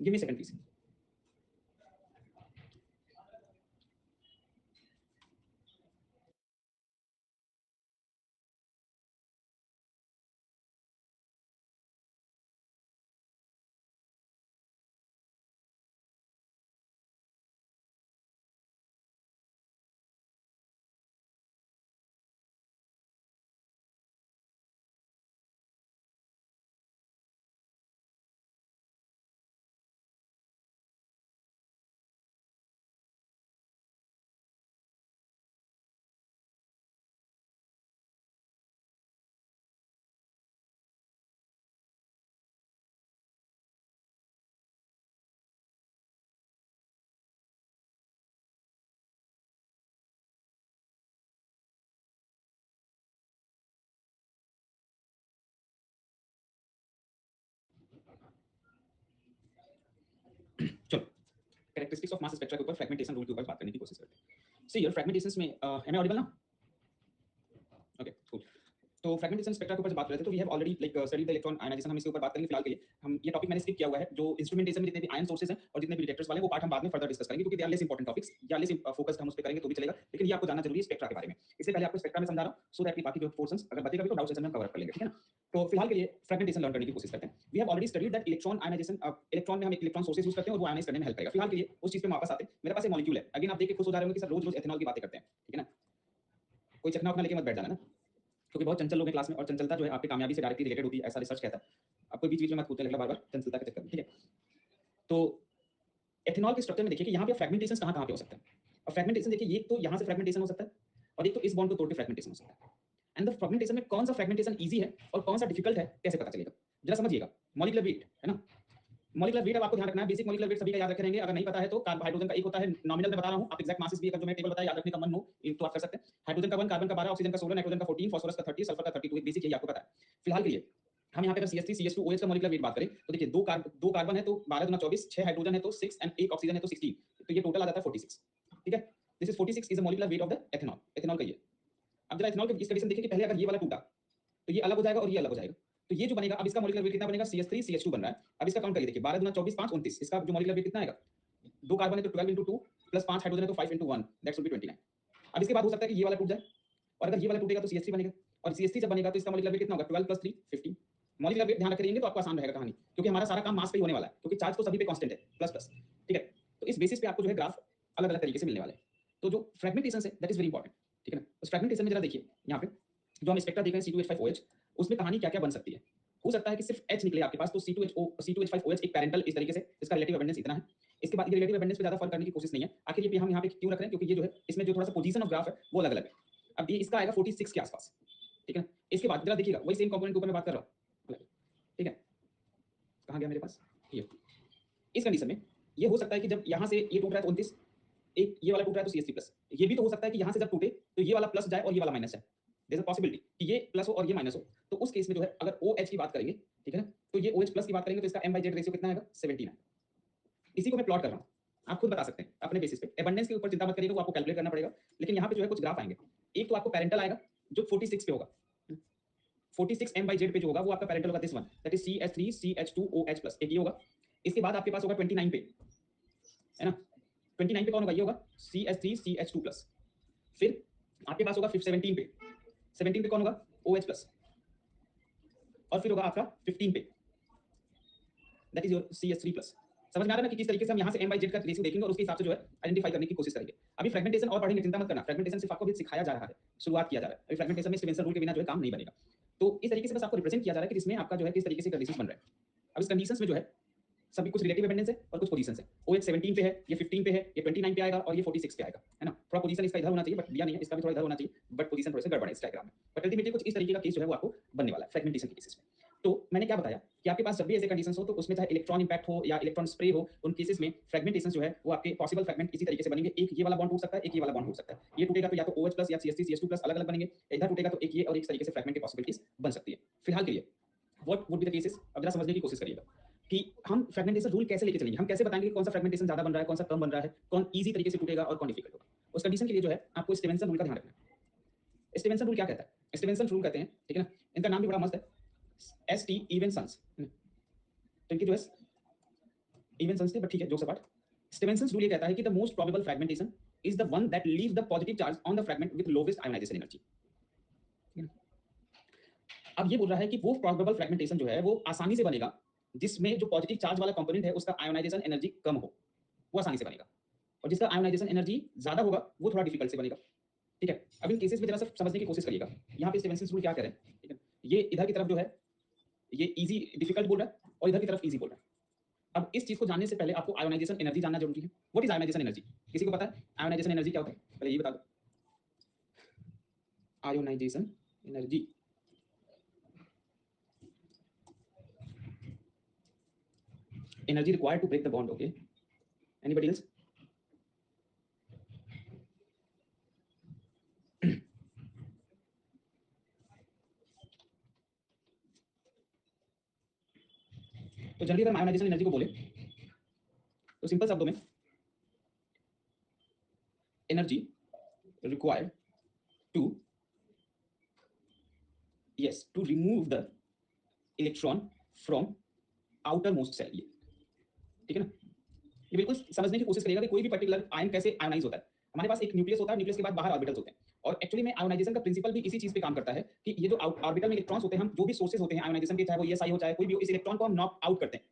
गिव मी सेकंड प्लीज। चलो कैरेक्टरिस्टिक्स ऑफ मास स्पेक्ट्रा के ऊपर फ्रैगमेंटेशन रूल के ऊपर बात करने की कोशिश करते हैं। सी हियर फ्रैगमेंटेशंस में एम आई ऑडिबल ना? Okay cool. तो फ्रैगमेंटेशन स्पेक्ट्रा के ऊपर जब बात कर रहे थे तो we have already like studied the electron ionisation, हम इसके ऊपर बात करेंगे फिलहाल के लिए। हम ये टॉपिक मैंने स्किप किया हुआ है, जो इंस्ट्रूमेंटेशन में जितने भी आयन सोर्सेज हैं और जितने भी डिटेक्टर्स वाले हैं वो पार्ट हम बाद में फर्दर डिस्कस करेंगे, क्योंकि they are less important topics या लेस फोकस्ड हम उस पे करेंगे तो भी चलेगा, लेकिन ये आपको जानना जरूरी है स्पेक्ट्रा के बारे में। इससे पहले आपको स्पेक्ट्रा में समझा रहा हूं सो दैट कि बाकी जो पोर्शंस अगर बचेगा भी तो डाउट सेशन में कवर कर लेंगे, ठीक है ना। तो फिलहाल के लिए फ्रैगमेंटेशन लर्न करने की कोशिश करते हैं। We have already studied that electron ionisation, electron में हम एक इलेक्ट्रॉन सोर्सेज यूज करते हैं और वो आयनाइज करने में हेल्प करेगा। फिलहाल के लिए उस चीज पे वापस आते हैं। मेरे पास एक मॉलिक्यूल है, अगेन आप देख के खुश हो जा रहे होंगे कि सर रोज रोज एथेनॉल की बातें करते हैं, ठीक है ना। कोई चखना अपना लेके मत बैठ जाना ना, क्योंकि बहुत चंचल लोग हैं क्लास में और चंचलता जो है आपकी कामयाबी से डायरेक्टली रिलेटेड होती है, ऐसा रिसर्च कहता है। आपको बीच बीच में मत कूदते लगना बार-बार चंचलता के चक्कर में, ठीक है। तो एथेनॉल के स्ट्रक्चर में देखिए कि यहाँ पे फ्रैगमेंटेशन कहाँ-कहाँ पे हो सकता है। और फ्रैगमेंटेशन देखिए ये तो यहाँ से फ्रैगमेंटेशन हो सकता है और एक तो इस बॉन्ड को तोड़ के फ्रैगमेंटेशन हो सकता है। एंड द फ्रैगमेंटेशन में कौन सा फ्रैगमेंटेशन ईजी है और कौन सा डिफिकल्ट है कैसे पता चलेगा? जरा समझिएगा। मॉलिक्यूलर वेट है ना, मॉलिक्यूलर वेट अब आपको ध्यान रखना है। बेसिक मॉलिक्यूलर वेट सभी का याद रखे रहेंगे, अगर नहीं पता है तो हाइड्रोजन का एक होता है, नॉमिनल में बता रहा हूं, आप एग्जैक्ट मासेस भी अगर जो मैं टेबल बताया याद रखने का मन हो तो आप कर सकते हैं। हाइड्रोजन का 1, कार्बन का 12, ऑक्सीजन का 16, नाइट्रोजन का 14, फास्फोरस का 30, सल्फर का 32, बेसिक यही आपको पता है। फिलहाल के लिए हम यहाँ पे अगर CH3 CH2 OH का मॉलिक्यूलर वेट बात करें तो देखिए दो कार्बन है तो 12 गुना 24, 6 हाइड्रोजन है तो 6 एंड 1 ऑक्सीजन है तो 16, तो ये टोटल आ जाता है 46, ठीक है। This is 46 is the molecular weight of the ethanol, ethanol का ये। अब जरा एथेनॉल की इस कंडीशन देखिए कि पहले अगर ये वाला टूटा तो ये अलग हो जाएगा और ये अलग हो जाएगा, तो ये जो बनेगा अब इसका मॉलिक्यूलर वेट कितना बनेगा, CH3 CH2 बन रहा है। अब इसका काउंट करिए, देखिए 12 गुना 24 5 29, इसका जो मॉलिक्यूलर वेट कितना आएगा, दो कार्बन है तो 12 into 2 प्लस 5 हाइड्रोजन है तो 5 into 1, दैट्स विल बी 29। अब इसके बाद हो सकता है कि ये वाला टूट जाए और अगर ये वाला टूटेगा तो CH3 बनेगा और CH3 जब बनेगा तो इसका मॉलिक्यूलर वेट कितना होगा, 12 + 3 15। मॉलिक्यूलर वेट ध्यान रख रखेंगे तो आपको आसान रहेगा कहानी, क्योंकि हमारा सारा काम मास पे ही होने वाला है, क्योंकि चार्ज तो सभी पे कांस्टेंट है प्लस प्लस, ठीक है। तो इस बेसिस पे आपको जो है ग्राफ अलग अलग तरीके से मिलने वाले हैं। तो जो फ्रैगमेंटेशन है दैट इज वेरी इंपॉर्टेंट, ठीक है ना। उस फ्रैगमेंटेशन में जरा देखिए यहाँ पे जो हम स्पेक्ट्रा देख रहे हैं C2H5OH, उसमें कहानी क्या क्या बन सकती है। हो सकता है कि सिर्फ H निकले आपके पास तो C2H5OH एक पैरेंटल इस तरीके से, इसका रिलेटिव अबंडेंस इतना है। इसके बाद ये रिलेटिव अबंडेंस पे ज्यादा फर्क करने की कोशिश नहीं है। आखिर ये हम यहाँ पे क्यों रख रहे हैं, क्योंकि ये जो है इसमें जो थोड़ा सा पोजीशन ऑफ ग्राफ है वो अलग अलग है। अब ये इसका आएगा 46 के आसपास, ठीक है ना। इसके बाद जरा देखिएगा वही सेम कंपोनेंट के ऊपर मैं बात कर रहा हूँ, ठीक है। कहाँ गया मेरे पास ये, इस कंडीशन में ये हो सकता है कि जब यहाँ से ये टूट रहा है तो 29, एक ये वाला टूट रहा है तो CH3 प्लस, ये भी तो हो सकता है कि यहाँ से जब टूटे तो ये वाला प्लस जाए और ये वाला माइनस जाए। देयर इज अ पॉसिबिलिटी कि ये प्लस हो और ये माइनस हो, तो उस केस में जो है अगर OH की बात करेंगे, ठीक है ना, तो ये OH प्लस की बात करेंगे तो इसका M/Z रेशियो कितना आएगा, 17 है। इसी को मैं प्लॉट कर रहा हूँ, आप खुद बता सकते हैं अपने बेसिस पे। एबंडेंस के ऊपर चिंता मत करिएगा, वो आपको कैलकुलेट करना पड़ेगा, लेकिन यहाँ पे जो है कुछ ग्राफ आएंगे। एक तो आपको पैरेंटल आएगा जो 46 पे होगा, 46 M/Z पे जो होगा वो आपका पैरेंटल होगा, this one that is CH3 CH2OH plus, एक ये होगा। इसके बाद आपके पास होगा 29 पे, है ना, 29 पे कौन होगा, ये होगा CH3 CH2 प्लस। फिर आपके पास होगा 17 पे, 17 पे कौन होगा, OH प्लस। और फिर होगा आपका 15 पे, दैट इज योर CH3+। समझ में आ रहा है ना कि किस तरीके से हम यहाँ से M/Z का रेशियो देखेंगे और उसके हिसाब से जो है आइडेंटिफाई करने की कोशिश करेंगे। अभी फ्रेगमेंटेशन और पढ़ेंगे, चिंता मत करना, फ्रेगमेंटेशन सिर्फ आपको अभी सिखाया जा रहा है, शुरुआत किया जा रहा है। अभी फ्रेगमेंटेशन में स्टीवेंसन रूल के बिना जो है काम नहीं बनेगा। तो इस तरीके से बस आपको रिप्रेजेंट किया जा रहा है कि इसमें आपका जो है किस तरीके से कंडीशंस बन रहा है। अब इस कंडीशंस में जो है सभी कुछ रिलेटिव डिपेंडेंस है और कुछ पोजीशंस है। OH 17 पे है, ये 15 पे है, ये 29 पे आएगा और ये 46 पे आएगा, है ना। थोड़ा पोजीशन इसका इधर होना चाहिए बट दिया नहीं है, इसका भी थोड़ा इधर होना चाहिए, बट पोजीशन थोड़े से गड़बड़ है इस डायग्राम में। बट अल्टीमेटली कुछ इस तरीके का केस जो है वो आपको बनने वाला है फ्रेगमेंटेशन के केसेस में। तो मैंने क्या बताया कि आपके पास जब भी ऐसे कंडीशंस हो तो उसमें चाहे इलेक्ट्रॉन इंपैक्ट हो या इलेक्ट्रॉन स्प्रे हो, उन केसेस में फ्रेगमेंटेशन जो है वो आपके पॉसिबल फ्रेगमेंट इसी तरीके से बनेंगे। एक ये वाला बॉन्ड टूट सकता है, एक ये वाला बॉन्ड टूट सकता है। ये टूटेगा तो या तो OH+ या CH3CH2+ अलग-अलग बनेंगे, इधर टूटेगा तो एक ये और एक तरीके से फ्रेगमेंट की पॉसिबिलिटीज बन सकती है। फिलहाल के लिए what would be the cases, अब जरा समझने की कोशिश करिएगा कि हम फ्रेगमेंटेशन रूल कैसे लेके चलेंगे। हम कैसे बताएंगे कौन सा फ्रेगमेंटेशन ज्यादा बन रहा है, कौन सा कम बन रहा है, कौन इजी तरीके से टूटेगा और कौन डिफिकल्ट होगा। उस कंडीशन के लिए जो है आपको स्टीवेंसन रूल का ध्यान रखना है। स्टीवेंसन रूल क्या कहता है? स्टीवेंसन रूल कहते हैं, ठीक है ना, इनका नाम भी बड़ा मस्त है, ST इवेंसन्स। तो इनकी जो है इवेंसन्स थे, बट ठीक है, जोक सपाट। स्टीवेंसन रूल ये कहता है कि the most probable fragmentation is the one that leave the positive charge on the fragment with lowest ionisation energy. अब ये बोल रहा है कि वो प्रोबेबल फ्रेगमेंटेशन जो है वो आसानी से बनेगा जिसमें जो पॉजिटिव चार्ज वाला कंपोनेंट है उसका आयोनाइजेशन एनर्जी कम हो, वो आसानी से बनेगा, और जिसका आयोनाइजेशन एनर्जी ज्यादा होगा वो थोड़ा डिफिकल्ट से बनेगा। ठीक है, अब इन केसेस में जरा सा समझने की कोशिश करिएगा। यहाँ पे स्टीवेंसन रूल क्या कह रहे हैं, ठीक है, ये इधर की तरफ जो है ये इजी डिफिकल्ट बोल रहा है और इधर की तरफ इजी बोल रहा है। अब इस चीज को जानने से पहले आपको आयोनाइजेशन एनर्जी जानना जरूरी है। What is ionisation energy? किसी को पता है आयोनाइजेशन एनर्जी क्या होता है? पहले ये बता दो, ionisation energy. Energy required to break the bond. Okay, anybody else? तो जल्दी अगर हम आयोनाइजेशन एनर्जी को बोले तो सिंपल शब्दों में energy required to to remove the electron from outermost shell. ठीक है ना, ये बिल्कुल समझने की कोशिश करिएगा कि कोई भी पर्टिकुलर आयन कैसे आयोनाइज होता है। हमारे पास एक न्यूक्लियस होता है, न्यूक्लियस के बाद बाहर ऑर्बिटल्स होते हैं, और एक्चुअली में आयोनाइजेशन का प्रिंसिपल भी इसी चीज पे काम करता है कि ये जो ऑर्बिटल में इलेक्ट्रॉन्स होते हैं, हम जो भी सोर्सेज होते हैं आयोनाइजेशन के, चाहे वो ESI हो चाहे कोई भी हो, इस इलेक्ट्रॉन को हम नॉक आउट करते हैं।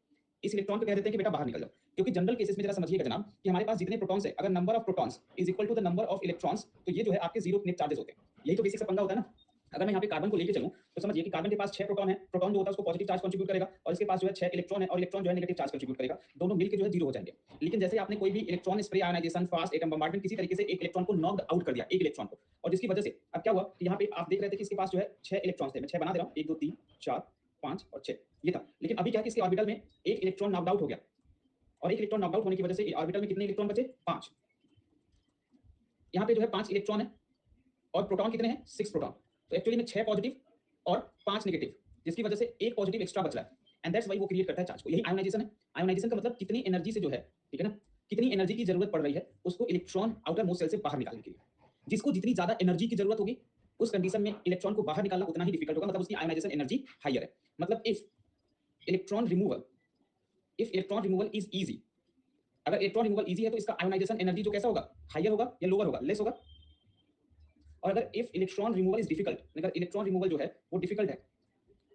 इस इलेक्ट्रॉन को कह देते हैं कि बेटा बाहर निकल जाओ। क्योंकि जनरल केसेस में जरा समझिएगा जनाब कि हमारे पास जितने प्रोटॉन्स है, अगर number of protons is equal to the number of electrons, तो ये जो है आपके जीरो नेट चार्जेस होते हैं। यही तो बेसिक सा पंगा होता है ना। अगर मैं यहाँ पे कार्बन को लेके चलूं तो समझिए कि कार्बन के पास 6 प्रोटॉन है, प्रोटॉन जो होता है उसको पॉजिटिव चार्ज कंट्रीब्यूट करेगा, और इसके पास जो है 6 इलेक्ट्रॉन है और इलेक्ट्रॉन जो है नेगेटिव चार्ज कंट्रीब्यूट करेगा, दोनों मिलकर जो है जीरो हो जाएंगे। लेकिन जैसे आपने कोई भी electron spray, ionisation, fast atom bombardment, किसी तरीके से एक इलेक्ट्रॉन को नॉक्ड आउट कर दिया, एक इलेक्ट्रॉन को, और जिसकी वजह से अब क्या हुआ कि यहाँ पे आप देख रहे थे कि इसके पास जो है 6 इलेक्ट्रॉन थे, मैं 6 बना दे रहा हूँ, 1 2 3 4 5 और 6 ये था। लेकिन अभी क्या है कि इसके ऑर्बिटल में एक इलेक्ट्रॉन नॉकड आउट हो गया, और एक इलेक्ट्रॉन नॉकड आउट होने की वजह से ऑर्बिटल में कितने इलेक्ट्रॉन बचे? 5। यहाँ पे जो है 5 इलेक्ट्रॉन है और प्रोटॉन कितने हैं? 6 प्रोटॉन। तो एक्चुअली में 6 पॉजिटिव और 5 नेगेटिव, जिसकी वजह से एक पॉजिटिव एक्स्ट्रा बच रहा है, एंड दैट्स व्हाई वो क्रिएट करता है चार्ज को। यही आयोनाइजेशन है। आयोनाइजेशन का मतलब कितनी एनर्जी से जो है, ठीक है ना, कितनी एनर्जी की जरूरत पड़ रही है उसको इलेक्ट्रॉन आउटर मोस्ट सेल से बाहर निकालने के लिए। जिसको जितनी ज्यादा एनर्जी की जरूरत होगी उस कंडीशन में इलेक्ट्रॉन को बाहर निकालना उतना ही डिफिकल्ट होगा, मतलब उसकी आयोनाइजेशन एनर्जी हायर है। मतलब if electron removal is easy, अगर इलेक्ट्रॉन रिमूवल इजी है तो इसका आयोनाइजेशन एनर्जी जो कैसा होगा? हायर होगा या लोअर होगा? लेस होगा। और अगर if electron removal is difficult, अगर इलेक्ट्रॉन रिमूवल जो है वो डिफिकल्ट है,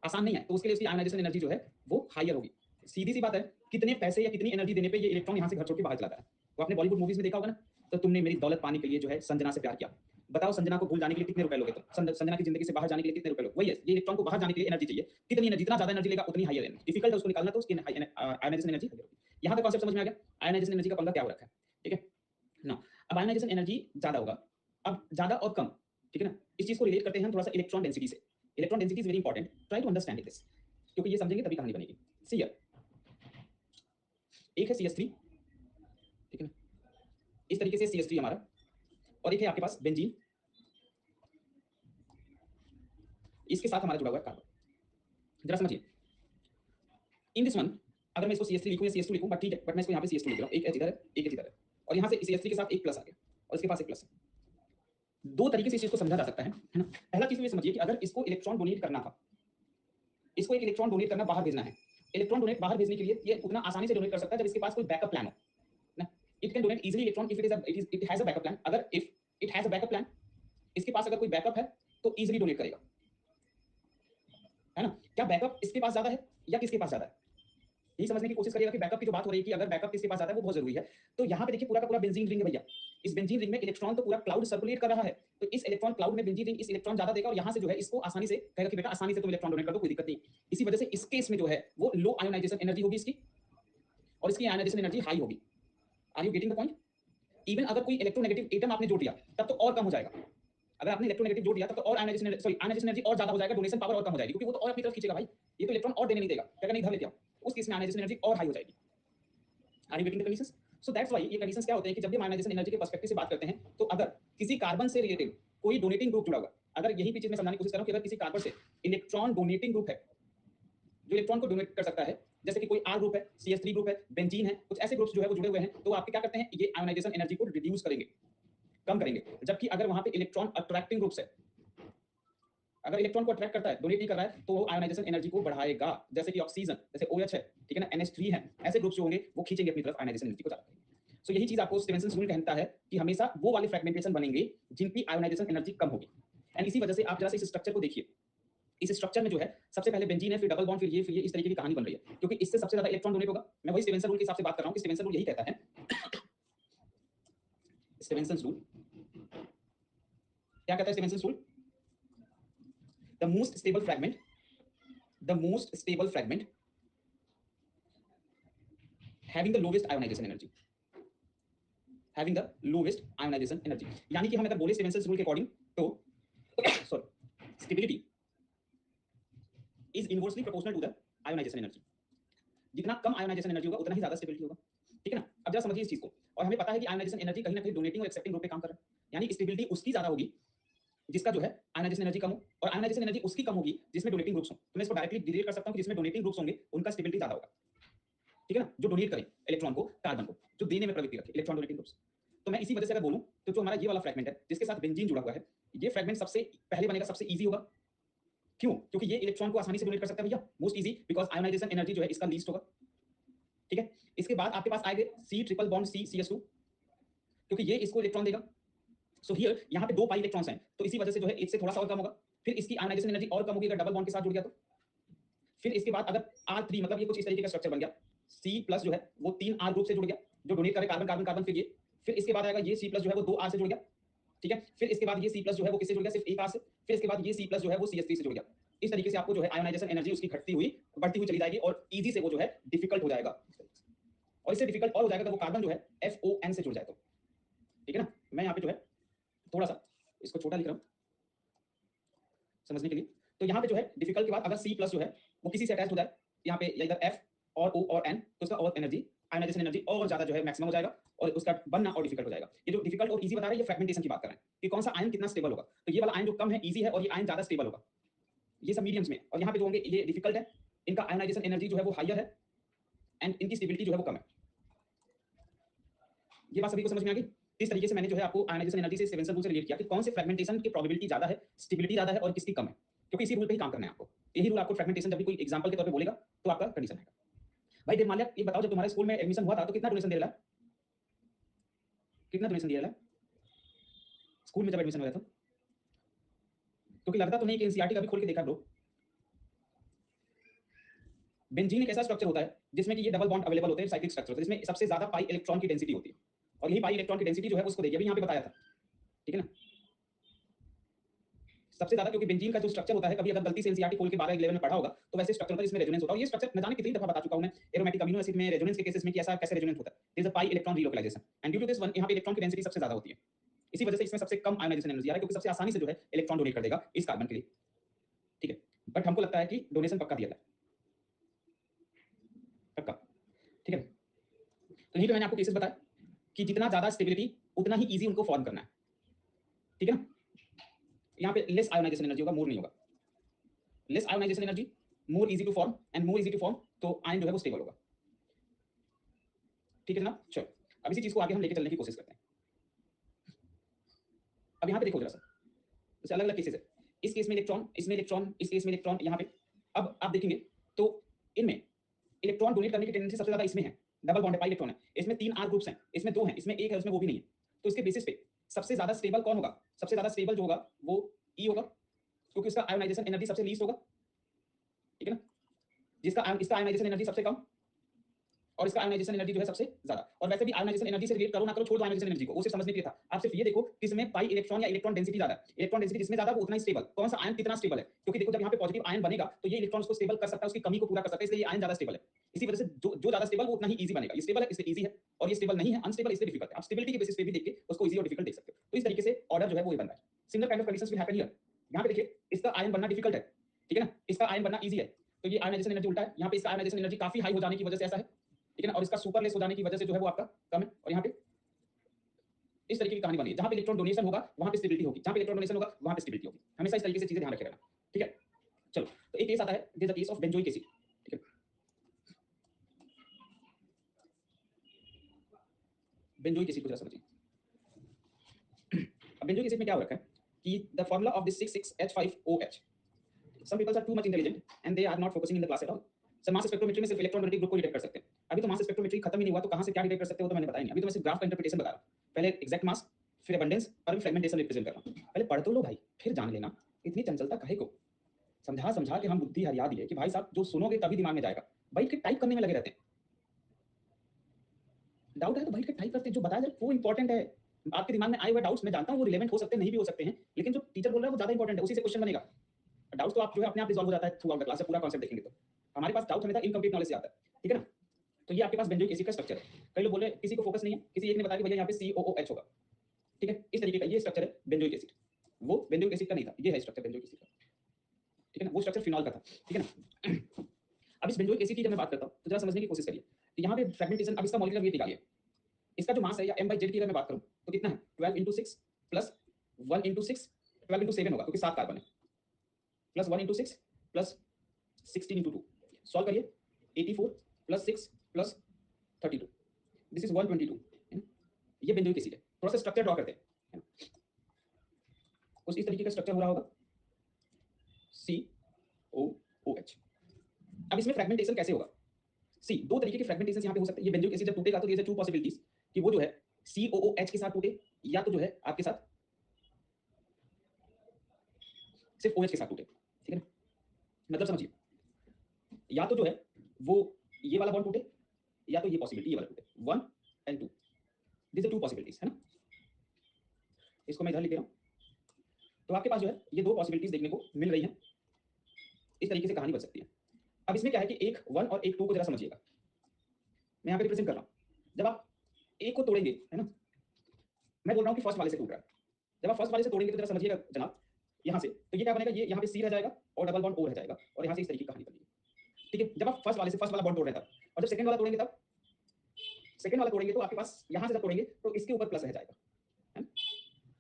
आसान नहीं है, तो उसके लिए उसकी आयोनाइजेशन एनर्जी जो है वो हायर होगी। सीधी सी बात है, कितने पैसे या कितनी एनर्जी देने पे ये इलेक्ट्रॉन यहाँ से घर छोड़ के बाहर चलाता है। वो आपने बॉलीवुड मूवीज में देखा होगा ना, तो तुमने मेरी दौलत पाने के लिए जो है संजना से प्यार किया, बताओ संजना को भूल जाने के लिए कितने रुपए लोगे? तुम संजना की जिंदगी से बाहर जाने के लिए कितने रुपए लोगे? वही है, ये इलेक्ट्रॉन को बाहर जाने के लिए एनर्जी चाहिए, कितनी एनर्जी, जितना ज्यादा एनर्जी लेगा उतनी हायर एनर्जी, डिफिकल्ट है उसको निकालना, तो उसकी आयोनाइजेशन एनर्जी हायर होगी। यहाँ पे कॉन्सेप्ट समझ में आ गया? आयोनाइजेशन एनर्जी का पंगा क्या हो रखा है, ठीक है ना। अब आयोनाइजेशन एनर्जी ज्यादा होगा, अब ज्यादा और कम, ठीक है ना, इस चीज को रिलेट करते हैं हम थोड़ा सा इलेक्ट्रॉन डेंसिटी से। Electron density is very important, try to understand this, क्योंकि ये समझेंगे तभी कहानी बनेगी। सी हियर, एक है CH3, ठीक है ना, इस तरीके से CH3 हमारा, और एक है आपके पास बेंजीन, इसके साथ हमारा जुड़ा हुआ है कार्बन। जरा समझिए, इन दिस वन अगर मैं इसको CH3 लिखूं या CH2 लिखूं, बट ठीक है, बट मैं इसको यहाँ पे CH2 लिख रहा हूँ, एक इधर है एक इधर है, और यहाँ से CH3 के साथ एक प्लस आ गया और इसके पास एक प्लस है। दो तरीके से इस चीज को समझा जा सकता है ना। पहला चीज तो ये समझिए कि अगर इसको इलेक्ट्रॉन डोनेट करना था, इसको एक इलेक्ट्रॉन डोनेट करना, बाहर भेजना है, इलेक्ट्रॉन डोनेट बाहर भेजने के लिए ये उतना आसानी से डोनेट कर सकता है जब इसके पास कोई बैकअप प्लान हो ना। It can donate easily electron if it has a backup plan. अगर if it has a backup plan, इसके पास अगर कोई बैकअप है तो इजीली डोनेट करेगा। है ना? क्या बैकअप इसके पास ज्यादा है या किसके पास ज्यादा है? यही समझने की कोशिश करिएगा कि बैकअप की जो बात हो रही है कि अगर बैकअप किसके पास आता है वो बहुत जरूरी है। तो यहाँ पे देखिए पूरा का पूरा बेंजीन रिंग है भैया। इस बेंजीन रिंग में इलेक्ट्रॉन तो पूरा क्लाउड सर्कुलेट कर रहा है, तो इस इलेक्ट्रॉन क्लाउड में बेंजीन रिंग इस इलेक्ट्रॉन ज्यादा देगा और यहाँ से जो है इसको आसानी से कहेगा कि बेटा आसानी से तुम इलेक्ट्रॉन डोनेट कर दो, कोई दिक्कत नहीं। इसी वजह से इस केस में जो है वो लो आयोनाइजेशन एनर्जी होगी इसकी, और इसकी आयोनाइजेशन एनर्जी हाई होगी। Are you getting the point? Even अगर कोई इलेक्ट्रोनेगेटिव एटम आपने जोड़ दिया तब तो और कम हो जाएगा। अगर आपने इलेक्ट्रोनेगेटिव जोड़ दिया तब तो और आयोनाइजेशन एनर्जी और ज्यादा हो जाएगा, डोनेशन पावर और कम हो जाएगी, क्योंकि वो तो और अपनी तरफ खींचेगा भाई, ये तो इलेक्ट्रॉन और देने नहीं देगा, क्या नहीं इधर लेके आओ। उस केस में आयोनाइजेशन एनर्जी और हाई हो जाएगी। Are you getting the conditions? So that's why ये कंडीशंस क्या होते हैं कि जब भी आयोनाइजेशन एनर्जी के पर्सपेक्टिव से बात करते हैं तो अगर किसी कार्बन से रिलेटेड कोई डोनेटिंग ग्रुप जुड़ा हुआ, अगर यही चीज मैं समझाने की कोशिश कर रहा हूं कि अगर किसी कार्बन से इलेक्ट्रॉन डोनेटिंग ग्रुप है जो इलेक्ट्रॉन को डोनेट कर सकता है, जैसे कि कोई आर ग्रुप है, CH3 ग्रुप है, बेंजीन है, कुछ ऐसे ग्रुप्स जो है वो जुड़े हुए हैं, तो आपके क्या करते हैं, ये आयोनाइजेशन एनर्जी को रिड्यूस करेंगे, कम करेंगे। जबकि अगर वहां पे इलेक्ट्रॉन अट्रैक्टिंग ग्रुप्स है, अगर इलेक्ट्रॉन को अट्रैक्ट करता है, डोनेट नहीं कर रहा है, तो वो आयोनाइजेशन एनर्जी को बढ़ाएगा। जैसे कि ऑक्सीजन, जैसे OH है, ठीक है ना, NH3 है, ऐसे ग्रुप्स जो होंगे वो खींचेंगे अपनी तरफ आयोनाइजेशन एनर्जी को ज्यादा। सो यही चीज आपको स्टीवेंसन रूल कहता है कि हमेशा वो वाले फ्रेगमेंटेशन बनेंगे जिनकी आयोनाइजेशन एनर्जी कम होगी। एंड इसी वजह से आप जरा से इस स्ट्रक्चर को देखिए, इस स्ट्रक्चर में जो है सबसे पहले बेंजीन है, फिर डबल बॉन्ड, फिर ये इस तरीके की कहानी बन रही है, क्योंकि इससे सबसे ज्यादा इलेक्ट्रॉन डोनेट होगा। मैं वही स्टीवेंसन रूल के हिसाब से बात कर रहा हूं कि स्टीवेंसन रूल यही कहता है, स्टीवेंसन रूल क्या कहता है, Stevenson rule, the most stable fragment, the most stable fragment having the lowest ionization energy, having the lowest ionization energy, यानी कि हम अगर बोले स्टीवेंसन रूल के अकॉर्डिंग तो sorry stability is inversely proportional to the ionisation energy. जितना कम ionisation energy होगा उतना ही ज्यादा स्टेबिलिटी होगा, ठीक है ना। अब जरा समझिए इस चीज को, और हमें पता है कि आयोनाइजेशन एनर्जी कहीं ना कहीं डोनेटिंग और एक्सेप्टिंग ग्रुप पे काम कर रहा है, यानी स्टेबिलिटी उसकी ज्यादा होगी जिसका जो है आयोनाइजेशन एनर्जी कम हो, और आयोनाइजेशन एनर्जी उसकी कम होगी जिसमें डोनेटिंग ग्रुप्स हो। तो मैं इसको डायरेक्टली डिरेट कर सकता हूं कि जिसमें डोनेटिंग ग्रुप्स होंगे उनका स्टेबिलिटी ज्यादा होगा, ठीक है ना, जो डोनेट करें इलेक्ट्रॉन को, कार्बन को, जो देने में प्रवृत्ति रखे, इलेक्ट्रॉन डोनेटिंग ग्रुप्स। तो मैं इसी वजह से अगर बोलूं तो जो हमारा ये वाला फ्रैगमेंट है जिसके साथ बेंजीन जुड़ा हुआ है, ये फ्रैगमेंट सबसे पहले बनेगा, सबसे इजी होगा। क्यों? क्योंकि ये इलेक्ट्रॉन को आसानी से डोनेट कर सकता है भैया, most easy, because ionisation energy जो है इसका लीस्ट होगा, ठीक है। इसके बाद आपके पास आएंगे C triple bond C CH2, क्योंकि ये इसको इलेक्ट्रॉन देगा। सो हियर यहाँ पे 2 पाई इलेक्ट्रॉन्स हैं, तो इसी वजह से जो है इससे थोड़ा सा और कम होगा। फिर इसकी आयोनाइजेशन एनर्जी और कम होगी अगर डबल बॉन्ड के साथ जुड़ गया तो। फिर इसके बाद अगर R3, मतलब ये कुछ इस तरीके का स्ट्रक्चर बन गया, C प्लस जो है वो 3 R ग्रुप से जुड़ गया जो डोनेट करे कार्बन कार्बन कार्बन, फिर ये, फिर इसके बाद आएगा ये C प्लस जो है वो 2 R से जुड़ गया, ठीक है। फिर इसके बाद ये C प्लस जो है वो किससे जुड़ गया, सिर्फ एक R से। फिर इसके बाद ये C प्लस जो है वो CH3 से जुड़ गया। इस तरीके से आपको जो है आयोनाइजेशन एनर्जी उसकी घटती हुई बढ़ती हुई चली जाएगी, और इजी से वो जो है डिफिकल्ट हो जाएगा, और इससे डिफिकल्ट और हो जाएगा तो वो कार्बन जो है FON से जुड़ जाए तो, ठीक है ना। मैं यहाँ पे जो है थोड़ा सा इसको छोटा लिख रहा हूँ समझने के लिए। तो यहाँ पे जो है डिफिकल्ट के बाद अगर C प्लस जो है वो किसी से अटैच हो जाए, यहाँ पे इधर F और O और N, तो उसका और एनर्जी, आयोनाइजेशन एनर्जी और ज्यादा जो है मैक्सिमम हो जाएगा, और उसका बनना और डिफिकल्ट हो जाएगा। ये जो डिफिकल्ट और इजी बता रहे हैं ये फ्रेगमेंटेशन की बात कर रहे हैं कि कौन सा आयन कितना स्टेबल होगा। तो ये वाला आयन जो कम है, इजी है, और ये आयन ज्यादा स्टेबल होगा, ये सब मीडियम्स में। और यहाँ पे जो होंगे ये डिफिकल्ट है, इनका आयोनाइजेशन एनर्जी जो है वो हाइयर है, एंड इनकी स्टेबिलिटी जो है वो कम है। ये बात सभी को समझ में आ गई? इस तरीके से मैंने जो है आपको आयोनाइजेशन एनर्जी से स्टीवेंसन रूल से रिलेट किया कि कौन से फ्रेगमेंटेशन की प्रोबेबिलिटी ज्यादा है, स्टेबिलिटी ज्यादा है, और किसकी कम है, क्योंकि इसी रूल पे ही काम करना है आपको। यही रूल आपको फ्रेगमेंटेशन जब भी कोई एग्जांपल के तौर पे बोलेगा तो आपका कंडीशन आएगा। भाई देवमाल्या, ये बताओ जब तुम्हारे स्कूल में एडमिशन हुआ था तो कितना डोनेशन दे रहा है, कितना डोनेशन दिया है स्कूल में जब एडमिशन हुआ था? क्योंकि लगता तो नहीं कि एनसीईआरटी का भी खोल के देखा ब्रो। बेंजीन एक ऐसा स्ट्रक्चर होता है जिसमें कि ये डबल बॉन्ड अवेलेबल होते हैं, साइक्लिक स्ट्रक्चर, जिसमें सबसे ज्यादा पाई इलेक्ट्रॉन की डेंसिटी होती है, और यही पाई इलेक्ट्रॉन की डेंसिटी जो है उसको देखिए, अभी यहाँ पे बताया था, ठीक है ना, सबसे ज्यादा। क्योंकि बेंजीन का जो स्ट्रक्चर होता है, कभी अगर गलती से एनसीईआरटी खोल के 12 11 में पढ़ा होगा तो वैसे स्ट्रक्चर होता है जिसमें रेजोनेंस होता है। और ये स्ट्रक्चर न जाने कितनी दफा बता चुका हूं मैं, एरोमेटिक अमीनो एसिड में रेजोनेंस के केसेस में कि ऐसा कैसे रेजोनेंस होता है, there is a pi electron relocalisation, and due to this one यहाँ पे इलेक्ट्रॉन की डेंसिटी सबसे ज्यादा होती है। इसी वजह से इसमें सबसे कम आयोनाइजेशन एनर्जी आ रहा है, क्योंकि सबसे आसानी से जो है इलेक्ट्रॉन डोनेट कर देगा इस कार्बन के लिए, ठीक है। बट हमको लगता है कि डोनेशन पक्का दिया जाए, पक्का, ठीक है। तो यही पे मैंने आपको केसेस बताया कि जितना ज्यादा स्टेबिलिटी उतना ही इजी उनको फॉर्म करना है, ठीक है ना। यहाँ पे लेस आयोनाइजेशन एनर्जी होगा, मोर नहीं होगा। Less ionisation energy, more easy to form, and more easy to form, तो आयन जो है वो स्टेबल होगा, ठीक है ना। चलो अब इसी चीज को आगे हम लेके चलने की कोशिश करते हैं। अब यहाँ पे देखो जरा सा, जैसे अलग अलग केसेस है, इस केस में इलेक्ट्रॉन, इसमें इलेक्ट्रॉन, इस केस में इलेक्ट्रॉन, यहाँ पे अब आप देखेंगे तो इनमें इलेक्ट्रॉन डोनेट करने की टेंडेंसी सबसे ज्यादा इसमें है, डबल बॉन्ड पाई इलेक्ट्रॉन है, इसमें 3 R ग्रुप्स हैं, इसमें 2 हैं, इसमें 1 है, उसमें वो भी नहीं है। तो इसके बेसिस पे सबसे ज्यादा स्टेबल कौन होगा, सबसे ज्यादा स्टेबल जो होगा वो E होगा, क्योंकि उसका आयोनाइजेशन एनर्जी सबसे लीस्ट होगा, ठीक है ना, इसका आयनाइजेशन एनर्जी सबसे कम और इसका आयनाइजेशन एनर्जी जो है सबसे ज्यादा। और वैसे भी आयनाइजेशन एनर्जी से रिलेट करो ना करो, छोड़ दो आयनाइजेशन एनर्जी को, वो सिर्फ समझने के लिए था। आप सिर्फ ये देखो किसमें पाई इलेक्ट्रॉन या इलेक्ट्रॉन डेंसिटी ज्यादा है। इलेक्ट्रॉन डेंसिटी जिसमें ज्यादा वो उतना ही स्टेबल, कौन सा आयन कितना स्टेबल है, क्योंकि देखो जब यहाँ पे पॉजिटिव आयन बनेगा तो ये इलेक्ट्रॉन को स्टेबल कर सकता है, उसकी कमी को पूरा कर सकता है, इसलिए ये आयन ज्यादा स्टेबल है। इसी वजह से जो ज्यादा स्टेबल वो उतना ही ईजी बनेगा। ये स्टेबल है इसलिए ईजी है, और ये स्टेबल नहीं है अनस्टेबल इसलिए डिफिकल्ट है। आप स्टेबिलिटी के बेसिस पे भी देख के उसको ईजी और डिफिकल्ट देख सकते हो। तो इस तरीके से ऑर्डर जो है वो ये बन रहा है। Similar kind of conditions will happen here. यहाँ पे देखिए इसका आयन बनना डिफिकल्ट है, ठीक है ना, इसका आयन बनना ईजी है, तो ये आयनाइजेशन एनर्जी उल्टा है। यहाँ पे इसका आयनाइजेशन एनर्जी काफी हाई हो जाने की वजह से ऐसा है, ठीक है ना, और इसका सुपरलेस हो जाने की वजह से जो है वो आपका कम है। और यहाँ पे इस तरीके की कहानी बनी है, जहां पे इलेक्ट्रॉन डोनेशन होगा वहां पे स्टेबिलिटी होगी, जहां पे इलेक्ट्रॉन डोनेशन होगा वहां पे स्टेबिलिटी होगी। हमेशा इस तरीके से चीजें ध्यान रखे रहना, ठीक है। चलो, तो एक केस आता है, this the case of benzoic acid, ठीक है। बेंजोइक एसिड को जरा समझिए। अब बेंजोइक एसिड में क्या हो रखा है कि the formula of this 6,6H5OH, some people are too much intelligent and they are not focusing in the class at all। Sir mass spectrometry में सिर्फ इलेक्ट्रॉन डोनेटिंग ग्रुप को डिटेक्ट कर सकते हैं। अभी तो मास स्पेक्ट्रोमेट्री खत्म ही नहीं हुआ, तो कहां से क्या डिटेक्ट कर सकते हो तो मैंने बताया नहीं। अभी तो मैं सिर्फ ग्राफ का इंटरप्रिटेशन बता रहा हूं। पहले एग्जैक्ट मास, फिर एबंडेंस और अभी फ्रेगमेंटेशन रिप्रेजेंट कर रहा हूं। पहले पढ़ तो लो भाई, फिर जान लेना। इतनी चंचलता काहे को? समझा समझा के हम बुद्धि हरिया दिए कि भाई साहब जो सुनोगे तभी दिमाग में जाएगा। बैठ के टाइप करने में लगे रहते हैं। डाउट है तो बैठ के टाइप करते हैं, जो बताया जाए वो इंपॉर्टेंट है। आपके दिमाग में आए हुए डाउट्स मैं जानता हूं वो रिलेवेंट हो सकते हैं, नहीं भी हो सकते हैं, लेकिन जो टीचर बोल रहा है वो ज्यादा इंपॉर्टेंट है, उसी से क्वेश्चन बनेगा। डाउट तो आप जो है अपने आप रिजॉल्व हो जाता है थ्रू आउट द क्लास, पूरा कॉन्सेप्ट देखेंगे तो। हमारे पास डाउट हमेशा इनकम्प्लीट नॉलेज से आता है, ठीक है ना। तो ये आपके पास बेंजोइक एसिड का स्ट्रक्चर है। कई लोग बोले किसी को फोकस नहीं है, किसी एक ने बताया कि भैया यहाँ पे COOH होगा, ठीक है। इस तरीके का ये स्ट्रक्चर है बेंजोइक एसिड। वो बेंजोइक एसिड का नहीं था, ये है स्ट्रक्चर बेंजोइक एसिड का, ठीक है ना। वो स्ट्रक्चर फिनॉल का था, ठीक है ना। अब इस बेंजोइक एसिड की जब मैं बात करता हूँ तो जरा समझने की कोशिश करिए। तो यहाँ पे फ्रेगमेंटेशन, अब इसका मॉलिक्यूलर वेट निकालिए। इसका जो मास है या M/Z की अगर मैं बात करूँ तो कितना है, 12 × 6 प्लस 1 × 6, 12 × 7 होगा क्योंकि 7 कार्बन है, प्लस 1 × 6 प्लस 16 × 2। सॉल्व करिए, 84 प्लस 6 प्लस 32, दिस इज 122, है ना। ये बेंजोइक एसिड है। थोड़ा सा स्ट्रक्चर ड्रॉ करते हैं, है ना। कुछ इस तरीके का स्ट्रक्चर हो रहा होगा, COOH। अब इसमें फ्रेगमेंटेशन कैसे होगा? सी, दो तरीके के फ्रेगमेंटेशन यहाँ पे हो सकते हैं। ये बेंजोइक एसिड जब टूटेगा तो ये टू पॉसिबिलिटीज कि वो जो है COOH के साथ टूटे, या तो जो है आपके साथ सिर्फ OH के साथ टूटे, ठीक है ना। मतलब समझिए, या तो जो है वो ये वाला बॉन्ड टूटे, या तो ये पॉसिबिलिटी ये वाला टूटे, 1 and 2, this are two possibilities, है ना। इसको मैं इधर लिख दे रहा हूं। तो आपके पास जो है ये दो पॉसिबिलिटीज देखने को मिल रही हैं। इस तरीके से कहानी बन सकती है। अब इसमें क्या है कि एक 1 और एक 2 को जरा समझिएगा। मैं यहाँ पे रिप्रेजेंट कर रहा हूं। जब आप एक को तोड़ेंगे, है ना, मैं बोल रहा हूं कि फर्स्ट वाले से टूट रहा है। जब आप फर्स्ट वाले से तोड़ेंगे तो जरा समझिएगा जनाब, यहाँ से तो ये क्या बनेगा, ये यहाँ पे C रह जाएगा और डबल बॉन्ड O रह जाएगा, और यहाँ से इस तरीके की कहानी बनेगी, ठीक है। जब आप फर्स्ट वाले से फर्स्ट वाला बॉन्ड तोड़ रहे हैं तब, और जब सेकंड वाला तोड़ेंगे तब, सेकंड वाला तोड़ेंगे तो आपके पास यहाँ से जब तोड़ेंगे तो इसके ऊपर प्लस रह जाएगा, है ना?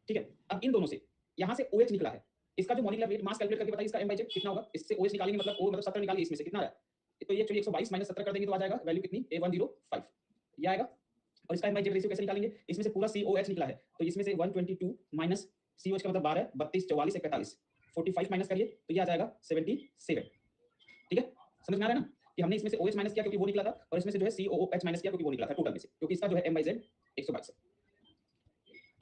ठीक है। अब इन दोनों से यहाँ से OH निकला है, इसका जो मॉलिक्यूलर वेट मास कैलकुलेट करके बताइए इसका M/Z कितना होगा। इससे OH निकालेंगे मतलब O मतलब 70 निकालिए, इसमें से कितना आया, तो ये एक्चुअली 122 माइनस 70 कर देंगे तो आ जाएगा वैल्यू कितनी, A105, ये आएगा। और इसका M/Z रेशियो कैसे निकालेंगे, इसमें से पूरा COH निकला है तो इसमें से 122 माइनस COH का मतलब 12, 32, 44, 41, 45 माइनस करिए तो ये आ जाएगा 77, ठीक है। समझ में आ रहा है ना कि हमने इसमें से OH माइनस किया क्योंकि वो निकला था, और इसमें से जो है COOH माइनस किया क्योंकि वो निकला था टोटल में से, क्योंकि इसका जो है M/Z 122 है।